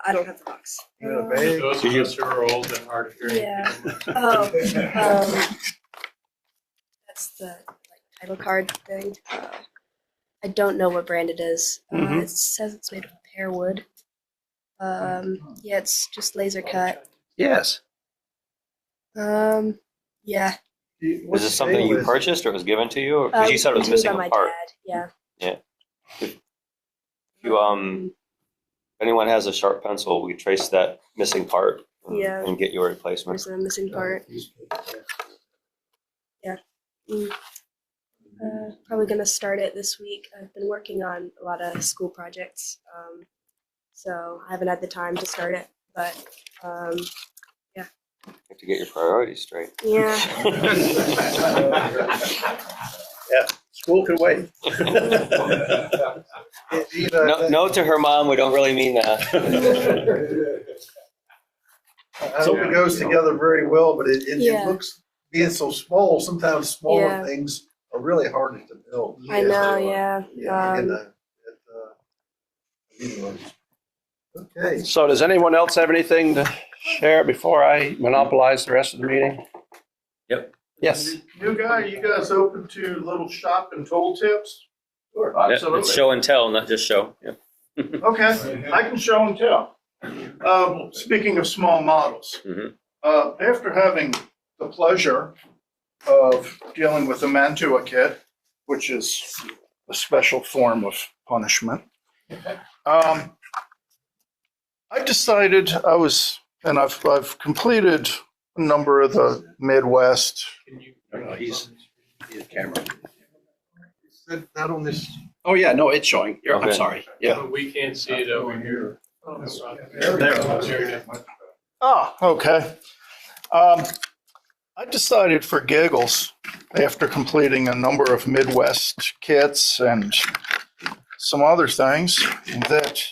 I don't have the box. Those of us who are old and hard of hearing. Yeah. That's the title card thing. I don't know what brand it is. It says it's made of pear wood. Yeah, it's just laser cut. Yes. Yeah. Was this something you purchased or was given to you? Because you said it was missing a part. Yeah. Yeah. If anyone has a sharp pencil, we trace that missing part and get you a replacement. There's a missing part. Yeah. Probably gonna start it this week. I've been working on a lot of school projects, so I haven't had the time to start it. But yeah. You have to get your priorities straight. Yeah. Yeah. School can wait. No to her mom. We don't really mean that. I hope it goes together very well, but it looks, being so small, sometimes smaller things are really hard to build. I know, yeah. Okay. So does anyone else have anything to share before I monopolize the rest of the meeting? Yep. Yes. You guys open to little shop and tool tips? Sure, Yeah, absolutely. it's show and tell, not just show. Yeah. Okay, I can show and tell. Speaking of small models, after having the pleasure of dealing with the Mantua kit, which is a special form of punishment, I decided I've completed a number of the Midwest. He's camera. Is that on this? Oh, yeah, no, it's showing. I'm sorry. Yeah. But we can't see it over here. Oh, okay. I decided for giggles, after completing a number of Midwest kits and some other things, that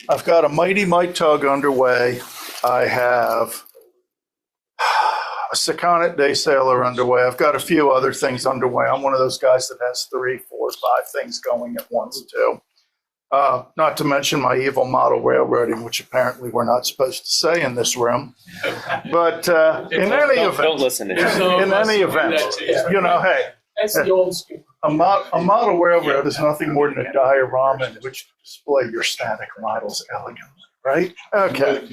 I've got a Mighty Mite tug underway. I have a Secaunet Day Sailor underway. I've got a few other things underway. I'm one of those guys that has 3, 4, 5 things going at once too. Not to mention my evil model railroading, which apparently we're not supposed to say in this room. But in any event, don't listen to him. in any event, hey. That's the old school. A model railroad is nothing more than a diorama in which to display your static models elegantly, right? Okay.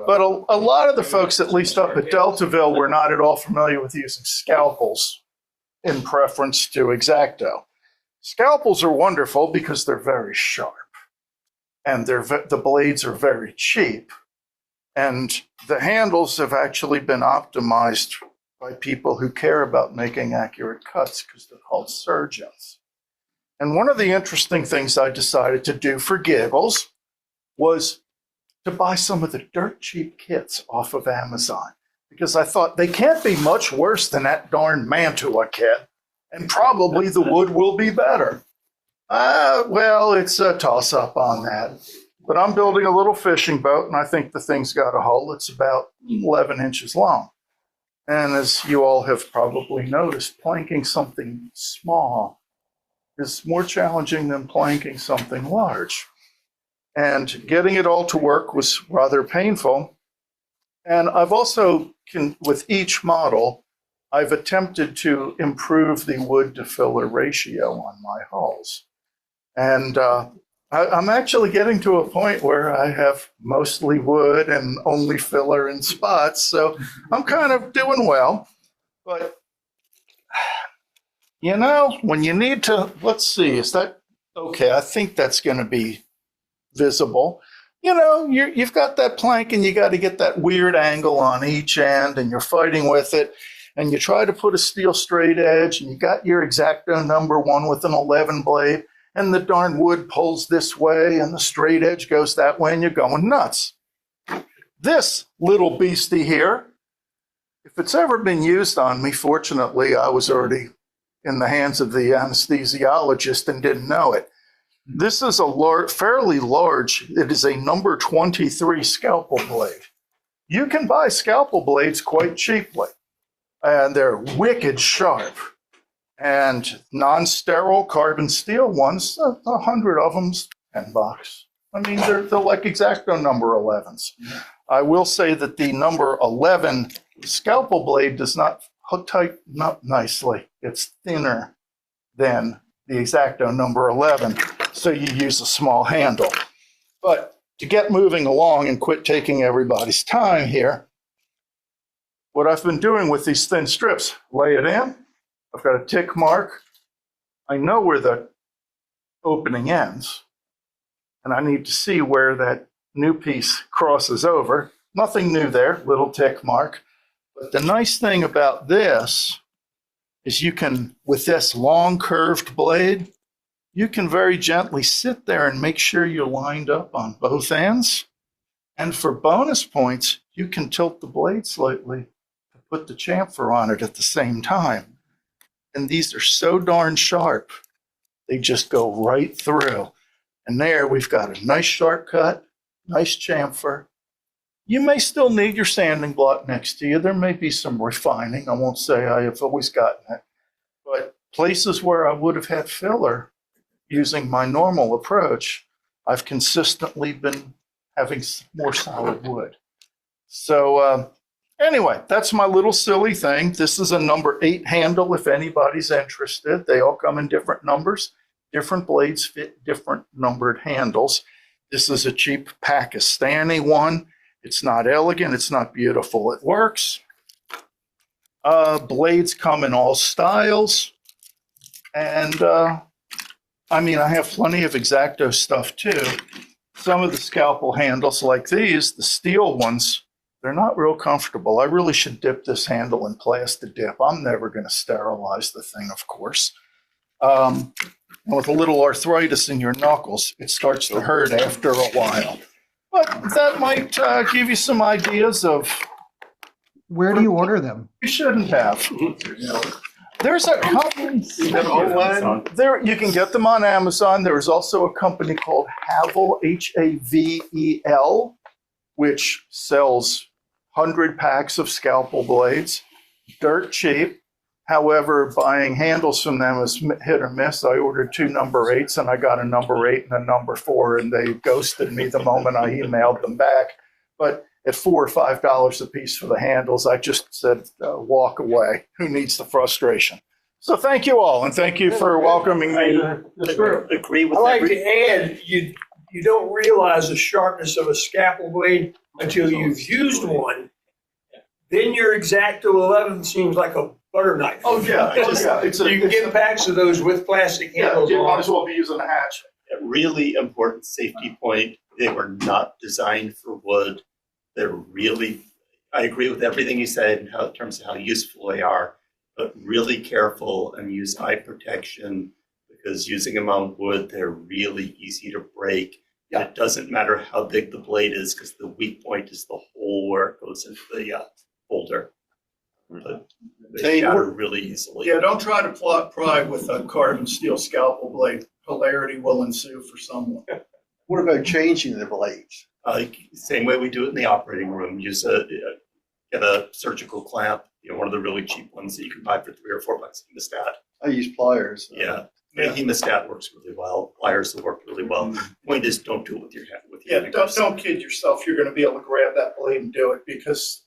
But a lot of the folks, at least up at Deltaville, were not at all familiar with using scalpels in preference to X-Acto. Scalpels are wonderful because they're very sharp and the blades are very cheap. And the handles have actually been optimized by people who care about making accurate cuts because they're called surgeons. And one of the interesting things I decided to do for giggles was to buy some of the dirt cheap kits off of Amazon, because I thought they can't be much worse than that darn Mantua kit, and probably the wood will be better. Well, it's a toss-up on that. But I'm building a little fishing boat, and I think the thing's got a hull. It's about 11 inches long. And as you all have probably noticed, planking something small is more challenging than planking something large. And getting it all to work was rather painful. And I've also, with each model, I've attempted to improve the wood to filler ratio on my hulls. And I'm actually getting to a point where I have mostly wood and only filler in spots. So I'm kind of doing well. But, you know, when you need to, let's see, is that okay? I think that's going to be visible. You know, you've got that plank and you got to get that weird angle on each end and you're fighting with it. And you try to put a steel straight edge and you got your X-Acto number 1 with an 11 blade. And the darn wood pulls this way and the straight edge goes that way and you're going nuts. This little beastie here, if it's ever been used on me, fortunately, I was already in the hands of the anesthesiologist and didn't know it. This is a fairly large, it is a number 23 scalpel blade. You can buy scalpel blades quite cheaply, and they're wicked sharp. And non-sterile carbon steel ones, 100 of them's $10. I mean, they're like X-Acto number 11s. I will say that the number 11 scalpel blade does not tighten up nicely. It's thinner than the X-Acto number 11, so you use a small handle. But to get moving along and quit taking everybody's time here, what I've been doing with these thin strips, lay it in. I've got a tick mark. I know where the opening ends, and I need to see where that new piece crosses over. Nothing new there, little tick mark. But the nice thing about this is you can, with this long curved blade, you can very gently sit there and make sure you're lined up on both ends. And for bonus points, you can tilt the blade slightly to put the chamfer on it at the same time. And these are so darn sharp, they just go right through. And there we've got a nice sharp cut, nice chamfer. You may still need your sanding block next to you. There may be some refining. I won't say I have always gotten it. But places where I would have had filler using my normal approach, I've consistently been having more solid wood. So, anyway, that's my little silly thing. This is a number 8 handle if anybody's interested. They all come in different numbers. Different blades fit different numbered handles. This is a cheap Pakistani one. It's not elegant. It's not beautiful. It works. Blades come in all styles. And, I mean, I have plenty of X-Acto stuff too. Some of the scalpel handles like these, the steel ones, they're not real comfortable. I really should dip this handle in plastic dip. I'm never going to sterilize the thing, of course. With a little arthritis in your knuckles, it starts to hurt after a while. But that might give you some ideas of... Where do you order them? You shouldn't have. There's a company... There, you can get them on Amazon. There's also a company called Havel, Havel, which sells 100 packs of scalpel blades, dirt cheap. However, buying handles from them is hit or miss. I ordered 2 number 8s and I got a number 8 and a number 4, and they ghosted me the moment I emailed them back. But at $4 or $5 a piece for the handles, I just said, walk away. Who needs the frustration? So thank you all, and thank you for welcoming me. Agree with I like every. to add, you don't realize the sharpness of a scalpel blade until you've used one. Then your X-Acto 11 seems like a butter knife. Oh, yeah. You can get packs of those with plastic handles You might on. as well be using a hatch. A really important safety point. They were not designed for wood. They're really, I agree with everything you said in terms of how useful they are, but really careful and use eye protection because using them on wood, they're really easy to break. Yeah. It doesn't matter how big the blade is because the weak point is the hole where it goes into the holder. But they shatter really easily. Yeah, don't try to plot pride with a carbon steel scalpel blade. Hilarity will ensue for someone. What about changing the blades? Same way we do it in the operating room. Use get a surgical clamp, one of the really cheap ones that you can buy for $3 or $4 at Hemostat. I use pliers. Yeah, Hemostat works really well. Pliers will work really well. Point is, don't do it with your hand. Yeah, don't kid yourself. You're going to be able to grab that blade and do it because,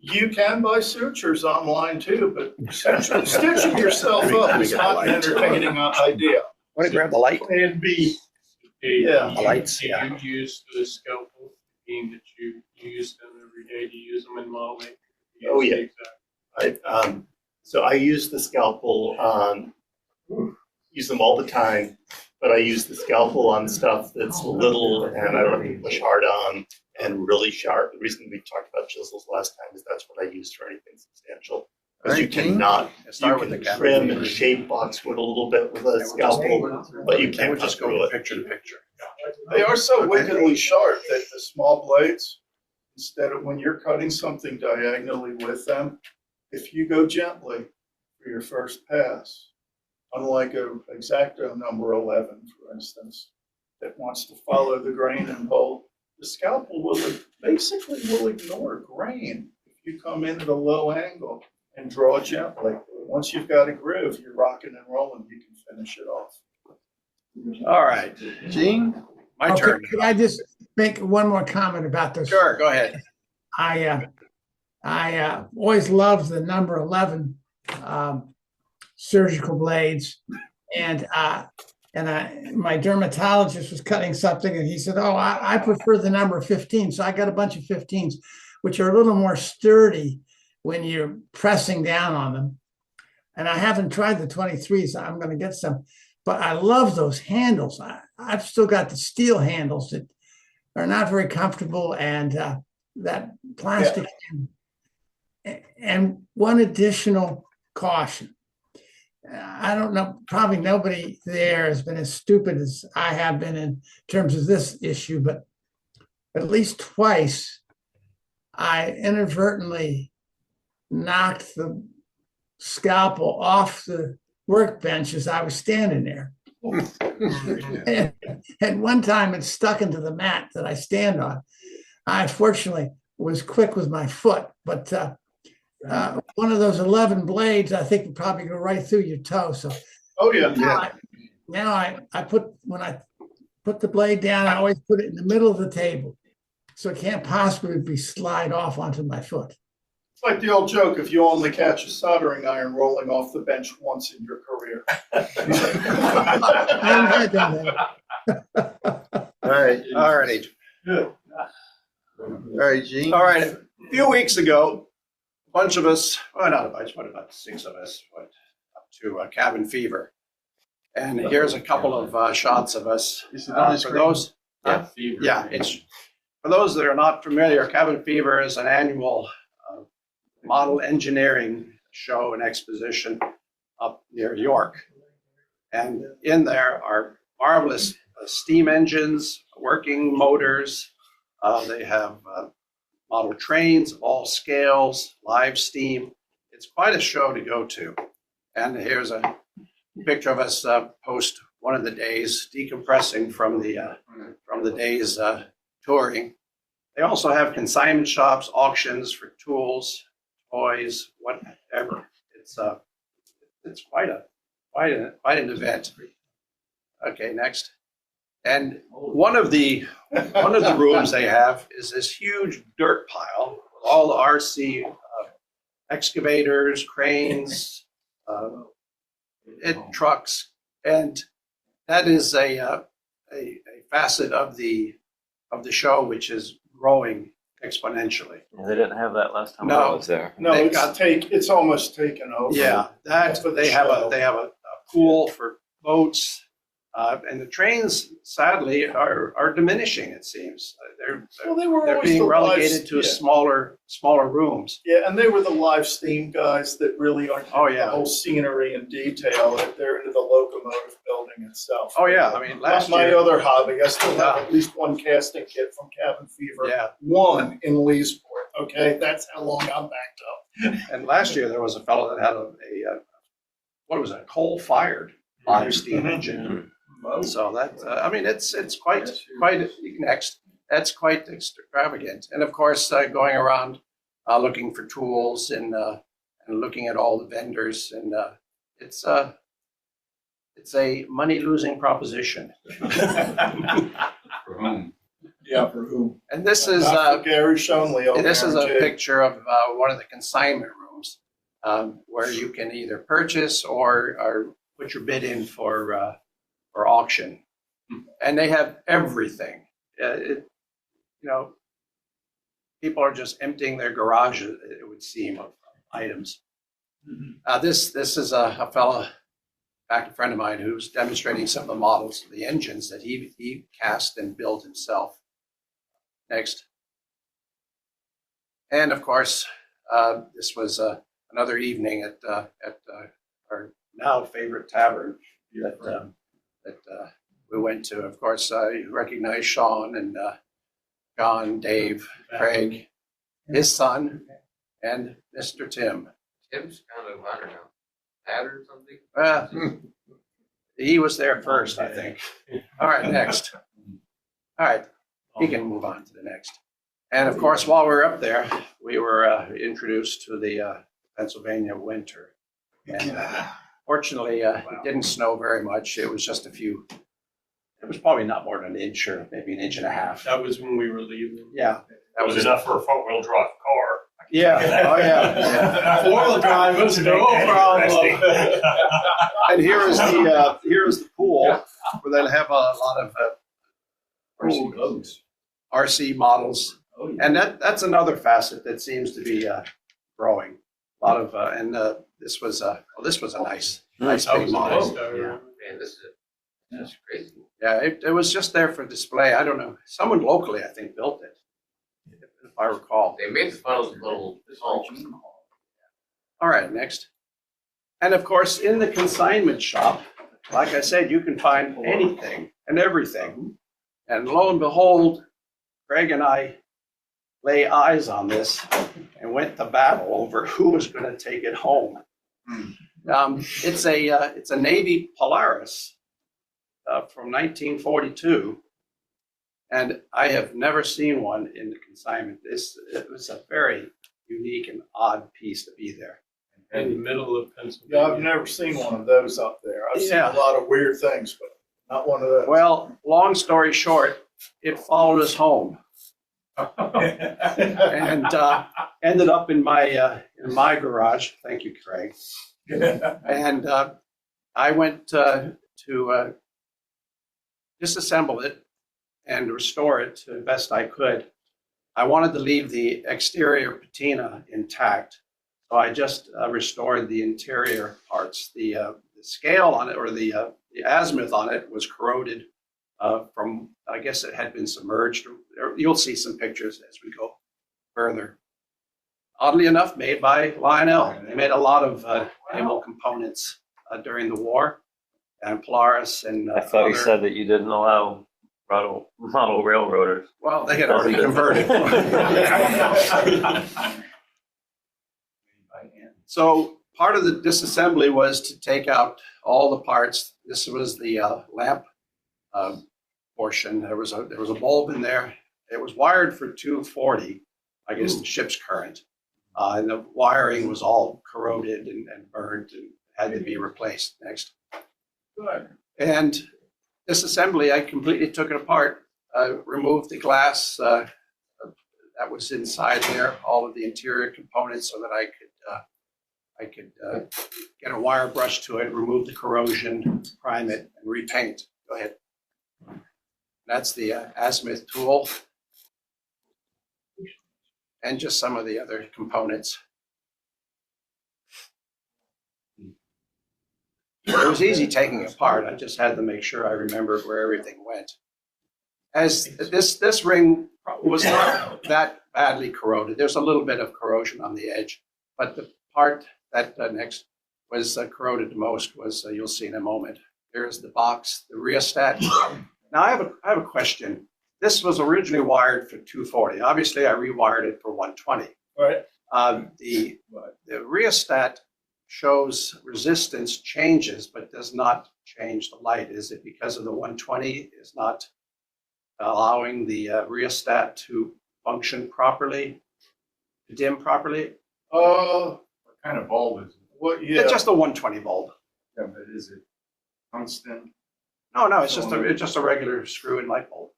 you can buy sutures online too, but stitching yourself up is not an entertaining idea. Want to grab the light? Plan B. Yeah. The lights, Do you use the scalpel, being that you use them every day? Do you use them in modeling? Oh, yeah. So I use the scalpel on, use them all the time, but I use the scalpel on stuff that's little and I don't have to push hard on and really sharp. The reason we talked about chisels last time is that's what I use for anything substantial. Because you cannot, you can trim and shape boxwood a little bit with a scalpel, but you can't just go picture to picture. They are so wickedly sharp that the small blades, instead of when you're cutting something diagonally with them, if you go gently for your first pass, unlike a X-Acto number 11, for instance, that wants to follow the grain and pull, the scalpel will ignore grain if you come in at a low angle and draw gently. Once you've got a groove, you're rocking and rolling, you can finish it off. All right, Gene, my turn. Can I just make one more comment about this? Sure, go ahead. I always loved the number 11 surgical blades, and my dermatologist was cutting something, and he said, "Oh, I prefer the number 15." So I got a bunch of 15s, which are a little more sturdy when you're pressing down on them. And I haven't tried the 23s. I'm going to get some, but I love those handles. I've still got the steel handles that are not very comfortable, and that plastic. Yeah. And one additional caution. I don't know, probably nobody there has been as stupid as I have been in terms of this issue, but at least twice I inadvertently knocked the scalpel off the workbench as I was standing there. And one time it stuck into the mat that I stand on. I fortunately was quick with my foot, but one of those 11 blades, I think, would probably go right through your toe. So, Now I put, when I put the blade down, I always put it in the middle of the table, so it can't possibly slide off onto my foot. It's like the old joke: if you only catch a soldering iron rolling off the bench once in your career. I haven't done that. All righty. Good. All right, Gene. All right. A few weeks ago, a bunch of us, well, not a bunch, but about 6 of us went up to Cabin Fever. And here's a couple of shots of us. For those, it's for those that are not familiar, Cabin Fever is an annual model engineering show and exposition up near York. And in there are marvelous steam engines, working motors. They have model trains of all scales, live steam. It's quite a show to go to. And here's a picture of us post one of the days, decompressing from the day's touring. They also have consignment shops, auctions for tools, toys, whatever. It's quite an event. Okay, next. And one of the rooms they have is this huge dirt pile with all the RC excavators, cranes, trucks, and that is a facet of the show which is growing exponentially. They didn't have that last time No. I was there. No, They've it's almost taken over. Yeah, that For the they have show. a pool for boats, and the trains sadly are diminishing. It seems Well, they were they're always being the relegated live- to yeah. smaller rooms. Yeah, and they were the live steam guys that really aren't Oh, into yeah. the whole scenery and detail. They're into the locomotive building itself. Oh yeah, I mean last my year. other hobby, I still have Yeah. at least one casting kit from Cabin Fever. Yeah. One in Leesport. Okay, that's how long I'm backed up. And last year there was a fellow that had a what was it, a coal-fired live steam engine. So that I mean it's quite next. That's quite extravagant. And of course, going around looking for tools and looking at all the vendors, and it's a money-losing proposition. For whom? Yeah, for whom? And this is Not for Gary Shonley over this there is in a Jig. picture of one of the consignment rooms where you can either purchase or put your bid in for auction, and they have everything. People are just emptying their garages, it would seem, of items. This is a fellow, a friend of mine, who's demonstrating some of the models of the engines that he cast and built himself. Next. And of course, this was another evening at our now favorite tavern that we went to. Of course, you recognize Sean and John, Dave, Craig, his son, and Mr. Tim. Tim's kind of, I don't know, dad or something. He was there first, I think. All right, next. All right, he can move on to the next. And of course, while we were up there, we were introduced to the Pennsylvania winter. And fortunately, it didn't snow very much. It was just a few. It was probably not more than an inch or maybe an inch and a half. That was when we were leaving. Yeah. That was enough for a four-wheel drive car. Yeah. Oh, yeah. Four-wheel drive was no problem. And here is the pool where they'll have a lot of RC models, and that's another facet that seems to be growing. A lot of and this was a nice big model. Man, that's crazy. Yeah, it was just there for display. I don't know. Someone locally, I think, built it, if I recall. They made the funnels a little small. All right, next. And of course, in the consignment shop, like I said, you can find anything and everything. And lo and behold, Greg and I lay eyes on this and went to battle over who was going to take it home. It's a Navy Pelorus from 1942, and I have never seen one in the consignment. It was a very unique and odd piece to be there. In the middle of Pennsylvania. Yeah, I've never seen one of those up there. I've seen Yeah. a lot of weird things, but not one of those. Well, long story short, it followed us home. And ended up in my garage. Thank you, Craig. And I went to disassemble it and restore it to the best I could. I wanted to leave the exterior patina intact, so I just restored the interior parts. The scale on it, or the azimuth on it, was corroded from, I guess it had been submerged. You'll see some pictures as we go further. Oddly enough, made by Lionel. They made a lot of naval components during the war, and Polaris and I thought you said that you didn't allow model railroaders. Well, they had already converted. So part of the disassembly was to take out all the parts. This was the lamp portion. There was a bulb in there. It was wired for 240, I guess, the ship's current. And the wiring was all corroded and burned and had to be replaced. Next. Good. And this assembly, I completely took it apart, removed the glass that was inside there, all of the interior components, so that I could get a wire brush to it, remove the corrosion, prime it, and repaint. Go ahead. That's the azimuth tool. And just some of the other components. It was easy taking it apart. I just had to make sure I remembered where everything went. As this ring was not that badly corroded. There's a little bit of corrosion on the edge, but the part that next was corroded the most was you'll see in a moment. There's the box, the rheostat. Now I have a question. This was originally wired for 240. Obviously, I rewired it for 120. Right. The rheostat shows resistance changes, but does not change the light. Is it because of the 120 is not allowing the rheostat to function properly, to dim properly? What kind of bulb is it? What? Yeah. It's just a 120 bulb. Yeah, but is it tungsten? No, it's just a regular screw-in light bulb.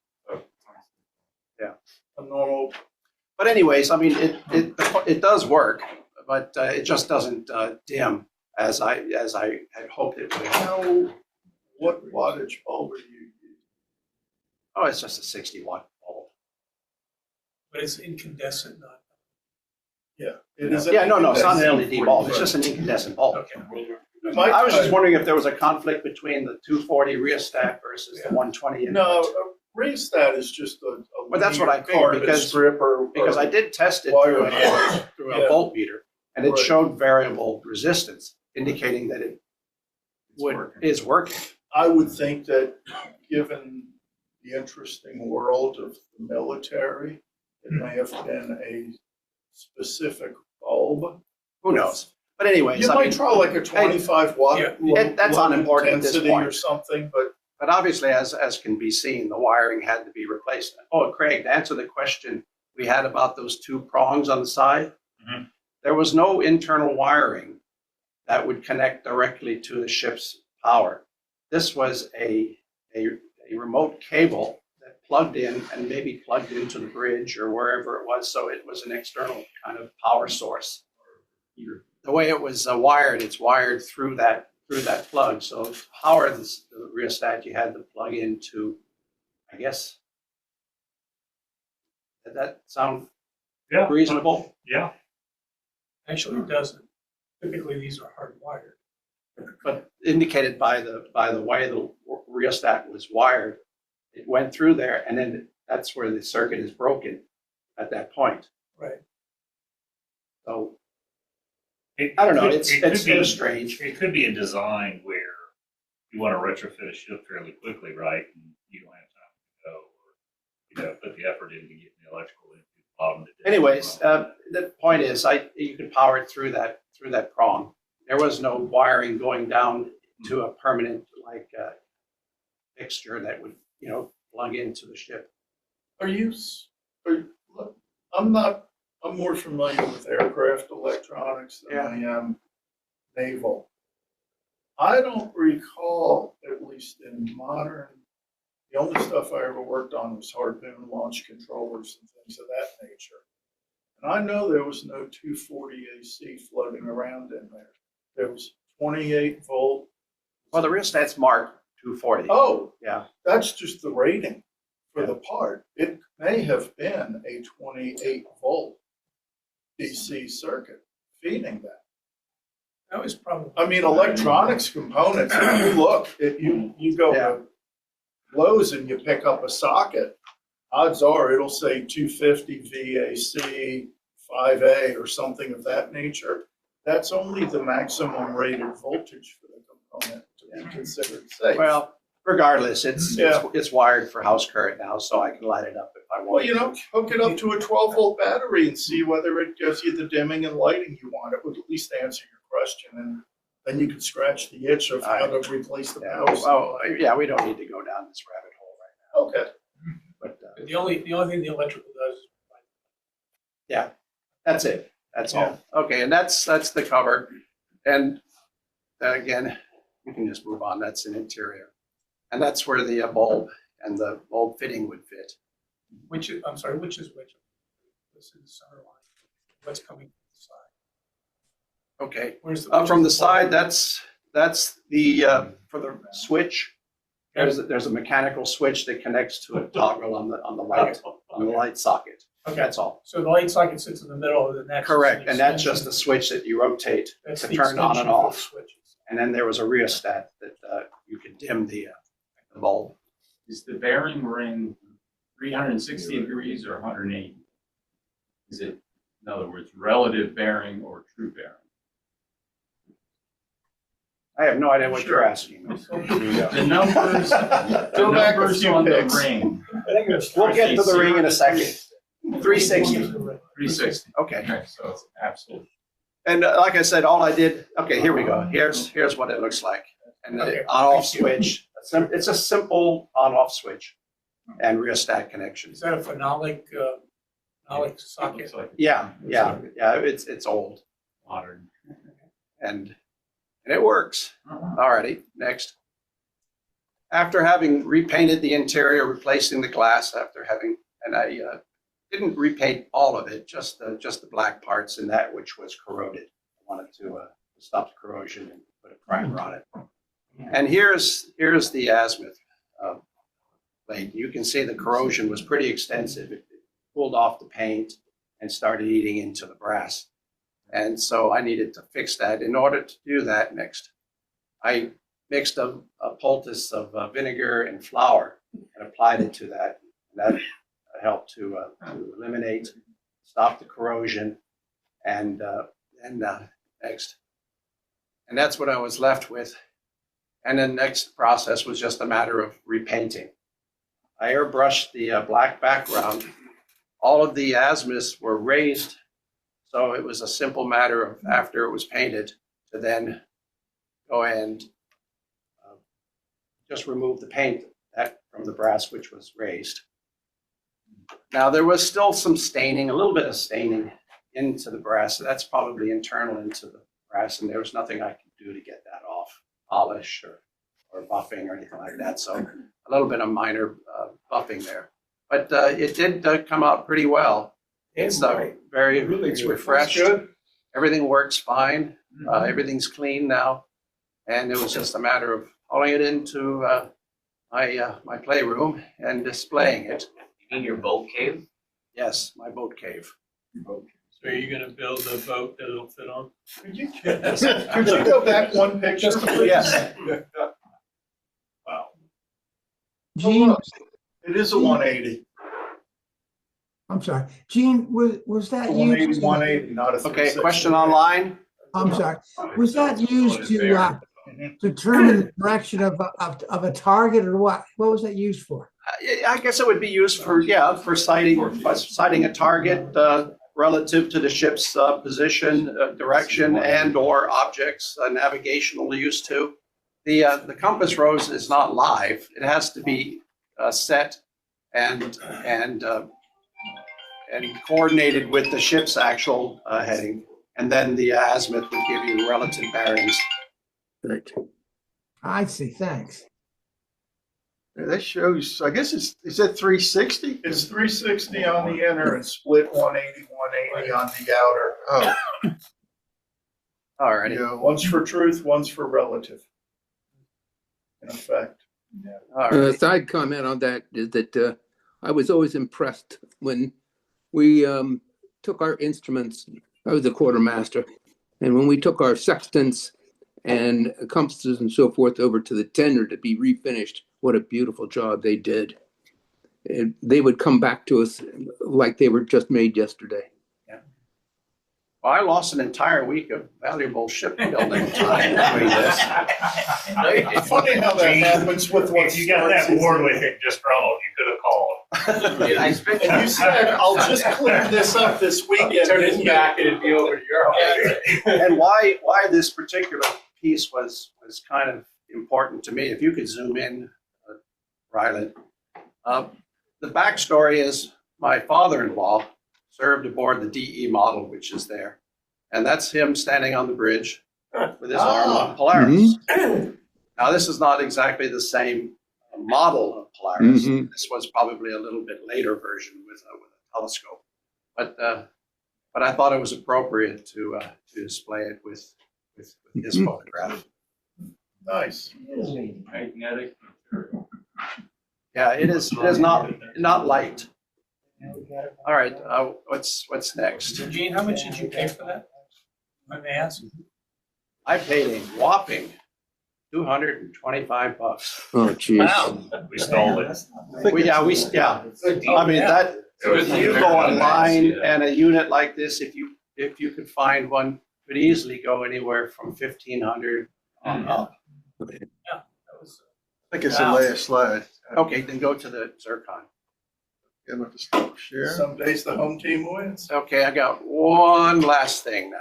Yeah. A normal. But anyways, I mean, it does work, but it just doesn't dim as I had hoped it would. Now, what wattage bulb are you using? Oh, it's just a 60-watt bulb. But it's incandescent, not. Yeah. It's not an LED bulb. It's just an incandescent bulb. Okay. I was just wondering if there was a conflict between the 240 rheostat versus the 120. No, a rheostat is just a But that's what I carbon figured because strip because I did test it through a voltmeter, and it showed variable resistance, indicating that it is working. I would think that given the interesting world of the military, it may have been a specific bulb. Who knows? But anyways, you might try like a 25 watt. That's unimportant at this point or something, but obviously, as can be seen, the wiring had to be replaced. Oh, Craig, to answer the question we had about those two prongs on the side, there was no internal wiring that would connect directly to the ship's power. This was a remote cable that plugged in and maybe plugged into the bridge or wherever it was, so it was an external kind of power source. The way it was wired, it's wired through that plug. So to power the rheostat, you had to plug into, I guess. Did that sound reasonable? Yeah. Actually, it doesn't. Typically, these are hardwired. But indicated by the way the rheostat was wired, it went through there, and then that's where the circuit is broken at that point. Right. So I don't know. It's strange. It could be a design where you want to retrofit a ship fairly quickly, right? And you don't have time to go, or you know, put the effort into getting the electrical into the bottom. Anyways, the point is, you could power it through that prong. There was no wiring going down to a permanent fixture that would plug into the ship. I'm more familiar with aircraft electronics than I am naval. I don't recall, at least in modern, the only stuff I ever worked on was harpoon launch controllers and things of that nature. And I know there was no 240 AC floating around in there. There was 28 volt. Well, the rheostat's marked 240. Oh, yeah. That's just the rating for the part. It may have been a 28 volt DC circuit feeding that. That was probably. I mean, electronics components. If you look, you go to Lowe's and you pick up a socket. Odds are it'll say 250 VAC 5A or something of that nature. That's only the maximum rated voltage for the component to be considered safe. Well, regardless, it's wired for house current now, so I can light it up if I want. Well, hook it up to a 12 volt battery and see whether it gives you the dimming and lighting you want. It would at least answer your question, and then you could scratch the itch of how to replace the power. Oh, yeah, we don't need to go down this rabbit hole right now. Okay. But the only thing the electrical does. Yeah, that's it. That's all. Okay, and that's the cover. And again, we can just move on. That's an interior. And that's where the bulb and the bulb fitting would fit. Which is which? This is the center line. What's coming from the side? Okay. Where's the From the side, that's the for the switch. There's a mechanical switch that connects to a toggle on the light socket. Okay. That's all. So the light socket sits in the middle of the next. Correct, and that's just a switch that you rotate That's to the turn on and extension for the off. switches. And then there was a rheostat that you could dim the bulb. Is the bearing ring 360 degrees or 180? Is it, in other words, relative bearing or true bearing? I have no idea what you're asking. The numbers, Go back a few on the picks. ring. We'll get to the ring in a second. 360. 360. Okay. So it's absolutely. And like I said, all I did, okay, here we go. Here's what it looks like. And the on-off switch, it's a simple on-off switch and rheostat connection. Is that a phenolic socket? Yeah. It's old. Modern. And it works. Alrighty, next. After having repainted the interior, replacing the glass, I didn't repaint all of it, just the black parts and that which was corroded. I wanted to stop the corrosion and put a primer on it. And here's the azimuth plate. You can see the corrosion was pretty extensive. It pulled off the paint and started eating into the brass. And so I needed to fix that. In order to do that, next, I mixed a poultice of vinegar and flour and applied it to that. That helped to eliminate, stop the corrosion, and next. And that's what I was left with. And then next process was just a matter of repainting. I airbrushed the black background. All of the azimuths were raised, so it was a simple matter of, after it was painted, to then go and just remove the paint from the brass, which was raised. Now, there was still some staining, a little bit of staining into the brass. So that's probably internal into the brass, and there was nothing I could do to get that off, polish or buffing or anything like that. So a little bit of minor buffing there. But it did come out pretty well. It's it's refreshed. Everything works fine. Everything's clean now. And it was just a matter of hauling it into my playroom and displaying it. You mean your boat cave? Yes, my boat cave. So are you going to build a boat that it'll fit on? Could you go back one picture, please? Yes. Wow. Gene, It is a 180. I'm sorry. Gene, was that 180, used? 180, not a Okay, 360. question online? I'm sorry. Was that used to determine the direction of a target, or what? What was that used for? I guess it would be used for sighting a target relative to the ship's position, direction, and or objects, navigational use too. The compass rose is not live. It has to be set and coordinated with the ship's actual heading, and then the azimuth would give you relative bearings. Right. I see. Thanks. That shows, I guess is that 360? It's 360 on the inner and split 180, 180 on the outer. Oh. All right. Yeah, one's for truth, one's for relative. In effect. A side comment on that is that I was always impressed when we took our instruments. I was a quartermaster, and when we took our sextants and compasses and so forth over to the tender to be refinished, what a beautiful job they did. And they would come back to us like they were just made yesterday. Well, I lost an entire week of valuable shipbuilding time doing this. It's funny how that happens with what If you got that board with it disgruntled, you could have called. And you said, I'll just clean this up this weekend. Turn it back and it'd be over to your house. And why this particular piece was kind of important to me. If you could zoom in, Ryland. The backstory is my father-in-law served aboard the DE model, which is there. And that's him standing on the bridge with his arm on Polaris. Now, this is not exactly the same model of Polaris. This was probably a little bit later version with a telescope. But but I thought it was appropriate to display it with his photograph. Nice. Magnetic material. Yeah, it is not light. All right, what's next? Gene, how much did you pay for that? Let me ask. I paid a whopping $225. Oh, geez. Wow. We stole it. Yeah. I mean that. You go online and a unit like this, if you could find one, could easily go anywhere from 1,500 on up. I think it's the last slide. Okay, then go to the Zircon. Yeah, with the stop share. Some days the home team wins. Okay, I got one last thing now.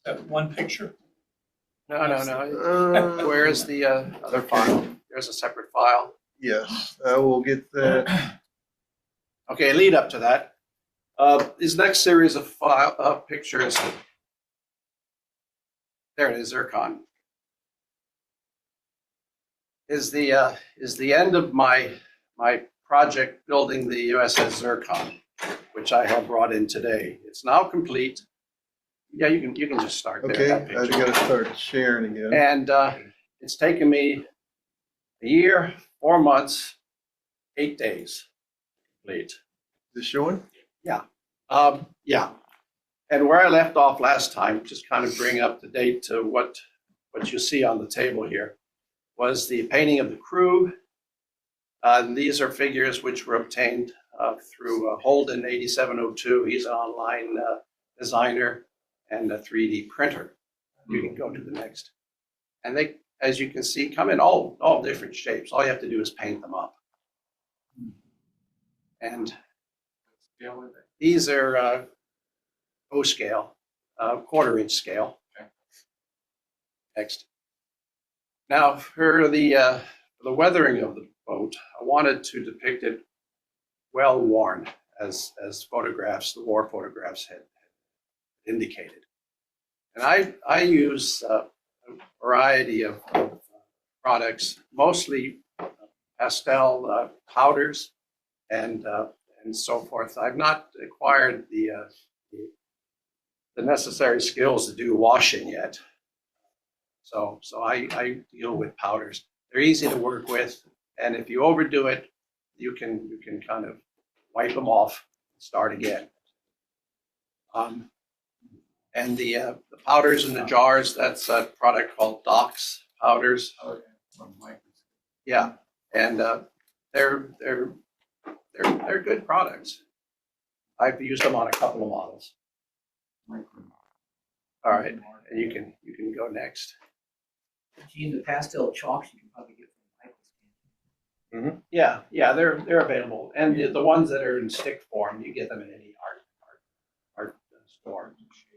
That one picture? No. Where's the other file? There's a separate file. Yes, I will get that. Okay, lead up to that. This next series of pictures. There it is, Zircon. Is the end of my project building the USS Zircon, which I have brought in today. It's now complete. Yeah, you can just start there. Okay, that I picture. got to start sharing again. And it's taken me a year, 4 months, 8 days complete. Is this showing? Yeah. Yeah. And where I left off last time, just kind of bring up to date to what you see on the table here, was the painting of the crew. These are figures which were obtained through Holden 8702. He's an online designer and a 3D printer. You can go to the next. And they, as you can see, come in all different shapes. All you have to do is paint them up. And these are O scale, 1/4 inch scale. Next. Now for the weathering of the boat, I wanted to depict it well worn, as photographs, the war photographs had indicated. And I use a variety of products, mostly pastel powders and so forth. I've not acquired the necessary skills to do washing yet. So I deal with powders. They're easy to work with, and if you overdo it, you can kind of wipe them off and start again. And the powders in the jars, that's a product called Doc's powders. Yeah, and they're good products. I've used them on a couple of models. All right, and you can go next. Gene, the pastel chalks you can probably get from Michael's. Yeah, they're available, and the ones that are in stick form, you get them in any art store.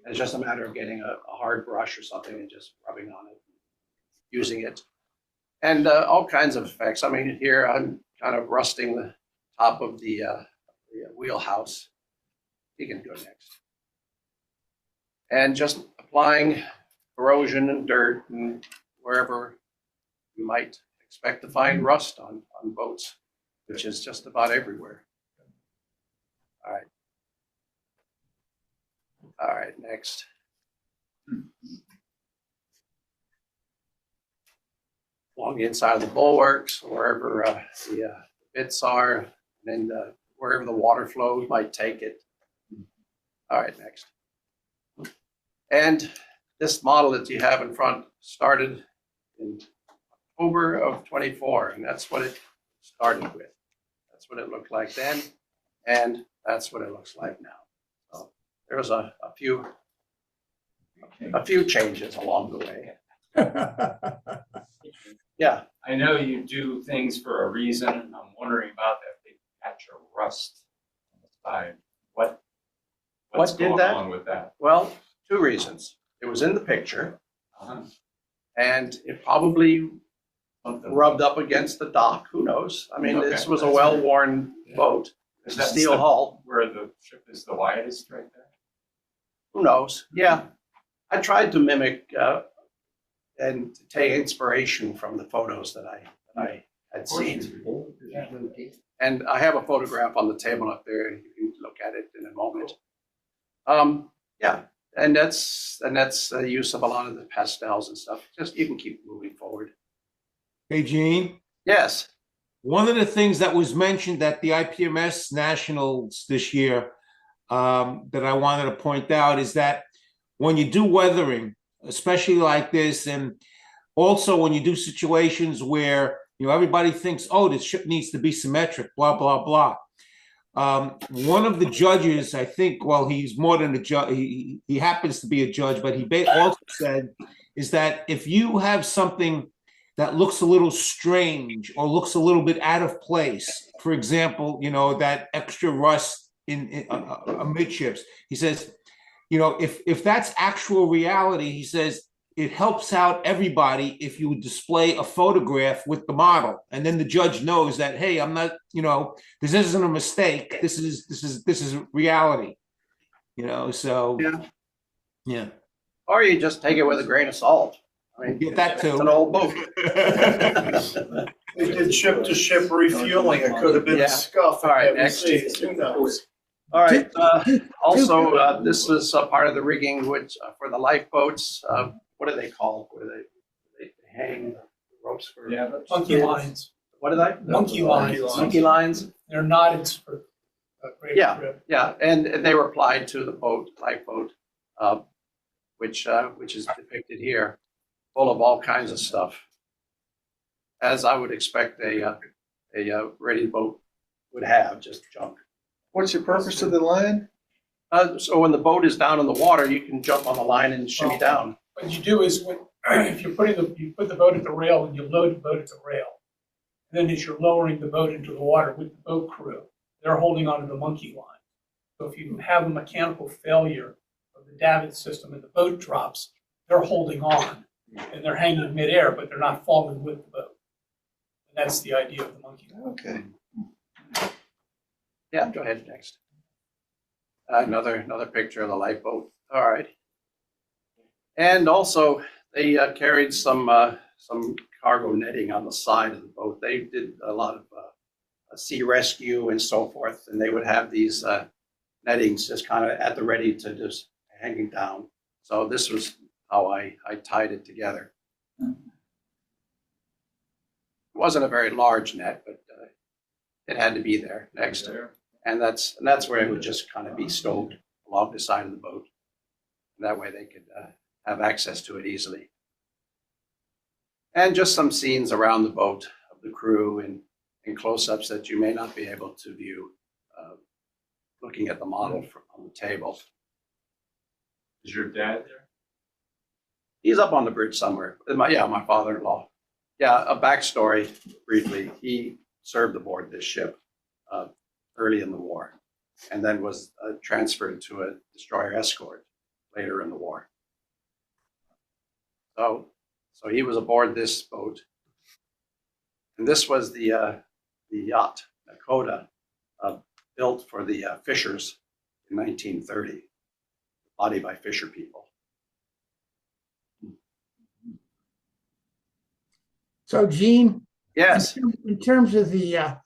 It's just a matter of getting a hard brush or something and just rubbing on it, using it, and all kinds of effects. I mean, here I'm kind of rusting the top of the wheelhouse. You can go next, and just applying corrosion and dirt and wherever you might expect to find rust on boats, which is just about everywhere. All right, next. Along the inside of the bulwarks, wherever the bits are, and then wherever the water flow might take it. All right, next. And this model that you have in front started in October of 24, and that's what it started with. That's what it looked like then, and that's what it looks like now. So there's a few changes along the way. Yeah. I know you do things for a reason, and I'm wondering about that big patch of rust on the side. What's What did going that? on with that? Well, 2 reasons. It was in the picture, and it probably rubbed up against the dock. Who knows? I mean, this was a well-worn boat. It's a That's steel hull. Where the ship is the widest, right there. Who knows? Yeah. I tried to mimic and to take inspiration from the photos that I had seen. And I have a photograph on the table up there. You can look at it in a moment. Yeah, and that's the use of a lot of the pastels and stuff. Just you can keep moving forward. Hey, Gene. Yes. One of the things that was mentioned at the IPMS Nationals this year that I wanted to point out is that when you do weathering, especially like this, and also when you do situations where everybody thinks, oh, this ship needs to be symmetric, blah blah blah. One of the judges, I think, well, he's more than a judge. He happens to be a judge, but he also said is that if you have something that looks a little strange or looks a little bit out of place, for example, that extra rust in amidships, he says, if that's actual reality, he says, it helps out everybody if you display a photograph with the model, and then the judge knows that, hey, I'm not, this isn't a mistake. This is reality, So yeah. Or you just take it with a grain of salt. I mean, get that too. It's an old boat. They did ship-to-ship refueling. It could have been a scuff. All right, next. Who knows? All right. Also, this is part of the rigging which for the lifeboats. What are they called? Where they hang ropes for? Yeah, monkey lines. What are they? Monkey lines. Monkey lines. They're knotted for a great grip. Yeah, and they were applied to the boat, lifeboat, which is depicted here, full of all kinds of stuff, as I would expect a ready boat would have, just junk. What's your purpose of the line? So when the boat is down in the water, you can jump on the line and shimmy down. What you do is if you put the boat at the rail and you load the boat at the rail, and then as you're lowering the boat into the water with the boat crew, they're holding onto the monkey line. So if you have a mechanical failure of the davit system and the boat drops, they're holding on and they're hanging midair, but they're not falling with the boat. And that's the idea of the monkey line. Okay. Yeah, go ahead next. Another picture of the lifeboat. All right. And also, they carried some cargo netting on the side of the boat. They did a lot of sea rescue and so forth, and they would have these nettings just kind of at the ready to just hanging down. So this was how I tied it together. It wasn't a very large net, but it had to be there next. And that's where it would just kind of be stowed along the side of the boat. That way they could have access to it easily. And just some scenes around the boat of the crew and close-ups that you may not be able to view looking at the model on the table. Is your dad there? He's up on the bridge somewhere. My father-in-law. Yeah, a backstory briefly. He served aboard this ship early in the war and then was transferred to a destroyer escort later in the war. So he was aboard this boat. And this was the yacht, Nakoda, built for the fishers in 1930, body by fisher people. So, Gene? Yes. In terms of the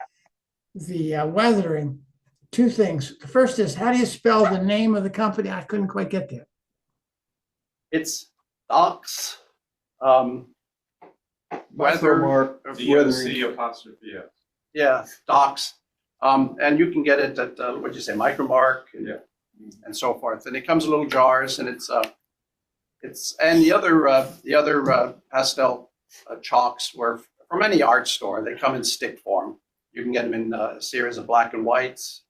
weathering, two things. The first is, how do you spell the name of the company? I couldn't quite get there. It's Docks. Weather. DOC apostrophe S. Yeah, Docks. And you can get it at, what'd you say, Micromark and so forth. And it comes in little jars, and it's and the other pastel chalks were from any art store. They come in stick form. You can get them in a series of black and whites,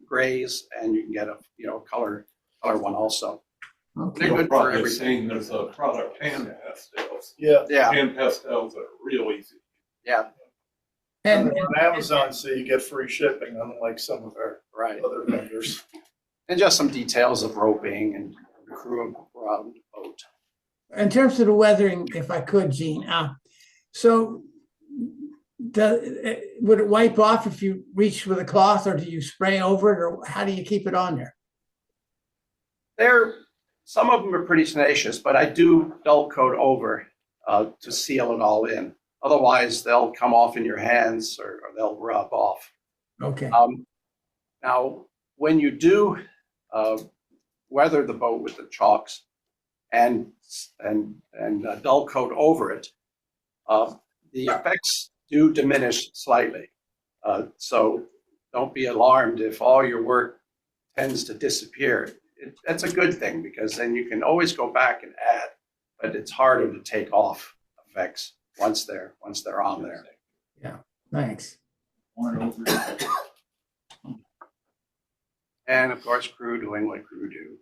grays, and you can get a color one also. Okay. They're good for everything. There's a product, hand pastels. Yeah. Hand pastels are real easy. Yeah. And on Amazon, so you get free shipping, unlike some of our other vendors. And just some details of roping and the crew around the boat. in terms of the weathering, if I could, Gene, so would it wipe off if you reach with a cloth, or do you spray over it, or how do you keep it on there? Some of them are pretty tenacious, but I do dull coat over to seal it all in. Otherwise, they'll come off in your hands or they'll rub off. Okay. Now, when you do weather the boat with the chalks and dull coat over it, the effects do diminish slightly. So don't be alarmed if all your work tends to disappear. That's a good thing, because then you can always go back and add, but it's harder to take off effects once they're on there. Yeah, thanks. And of course, crew doing what crew do.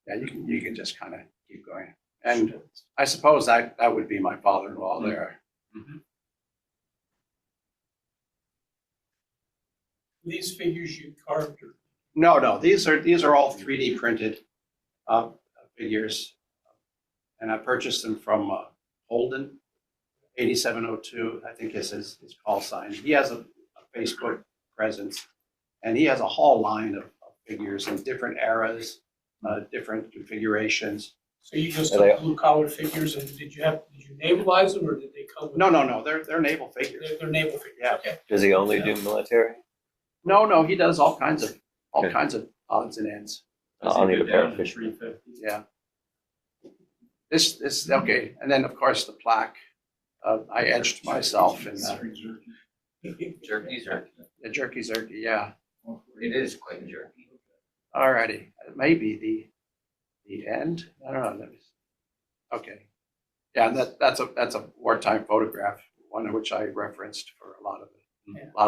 Yeah, you can just kind of keep going. And I suppose that would be my father-in-law there. Mm-hmm. These figures you carved or? No, these are all 3D printed figures, and I purchased them from Holden, 8702. I think is his call sign. He has a Facebook presence, and he has a whole line of figures in different eras, different configurations. So you just took blue collar figures, and did you navalize them, or did they come with? No, they're naval figures. They're naval figures. Yeah. Okay. Does he only do military? No, he does all kinds of odds and ends. I'll need a pair of fish. Yeah. This okay, and then of course the plaque. I etched myself in Jerky. the jerky, yeah. It is quite jerky. Alrighty, it may be the end. I don't know. Okay, yeah, and that's a wartime photograph, one of which I referenced for a lot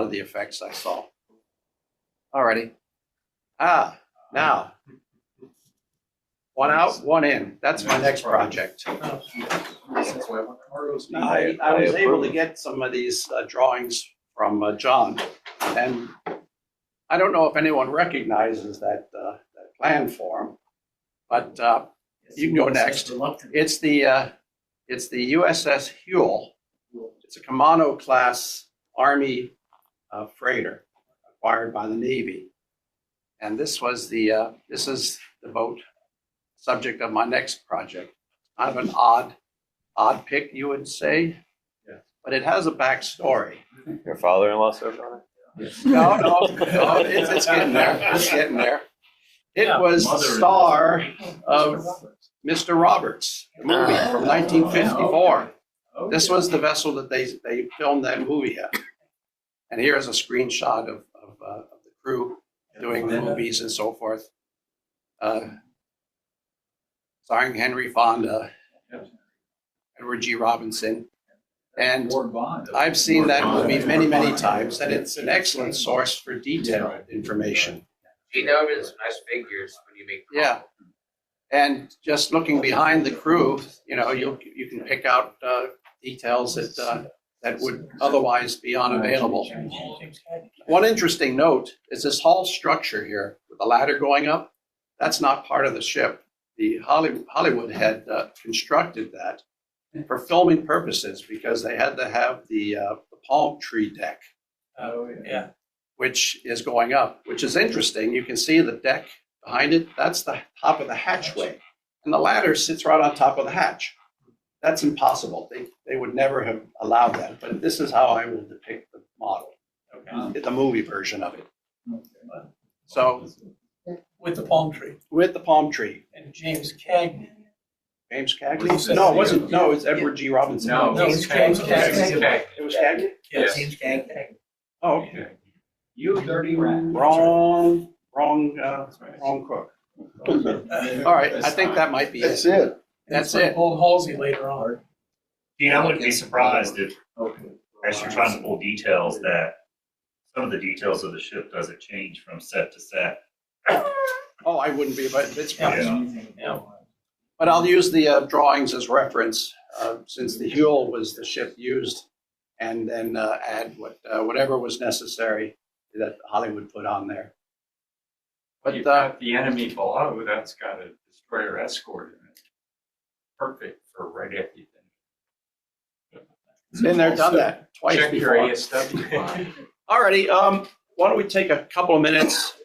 of the effects I saw. Alrighty. Now, one out, one in. That's my next project. I was able to get some of these drawings from John, and I don't know if anyone recognizes that plan form, but you can go next. It's the USS Huel. It's a Kimono class Army freighter acquired by the Navy, and this is the boat subject of my next project. Kind of an odd pick, you would say, but it has a backstory. Your father-in-law served on it? No, it's getting there. It's getting there. It was the star of Mr. Roberts, the movie from 1954. This was the vessel that they filmed that movie at. And here's a screenshot of the crew doing the movies and so forth. Starring Henry Fonda, Edward G. Robinson. And I've seen that movie many, many times, and it's an excellent source for detailed information. You notice nice figures when you make. Yeah, and just looking behind the crew, you can pick out details that would otherwise be unavailable. One interesting note is this whole structure here with the ladder going up. That's not part of the ship. The Hollywood had constructed that for filming purposes because they had to have the palm tree deck. Oh, yeah. Which is going up, which is interesting. You can see the deck behind it. That's the top of the hatchway. And the ladder sits right on top of the hatch. That's impossible. They would never have allowed that. But this is how I will depict the model, the movie version of it. So, with the palm tree. With the palm tree. And James Cagney. James Cagney? No, it wasn't. No, it's Edward G. Robinson. No, it's James Cagney. It was Cagney? Yes. James Cagney. Oh, okay. You dirty rat. Wrong crook. All right, I think that might be That's it. That's it. Old Halsey later on. Gene, I wouldn't be surprised if, as you're trying to pull details, that some of the details of the ship doesn't change from set to set. Oh, I wouldn't be, but it's fine. Yeah. But I'll use the drawings as reference since the Huel was the ship used, and then add whatever was necessary that Hollywood put on there. But you've got the enemy below that's got a destroyer escort in it. Perfect for right after you finish. Been there, done that twice Check before. your ASW file. Alrighty, why don't we take a couple of minutes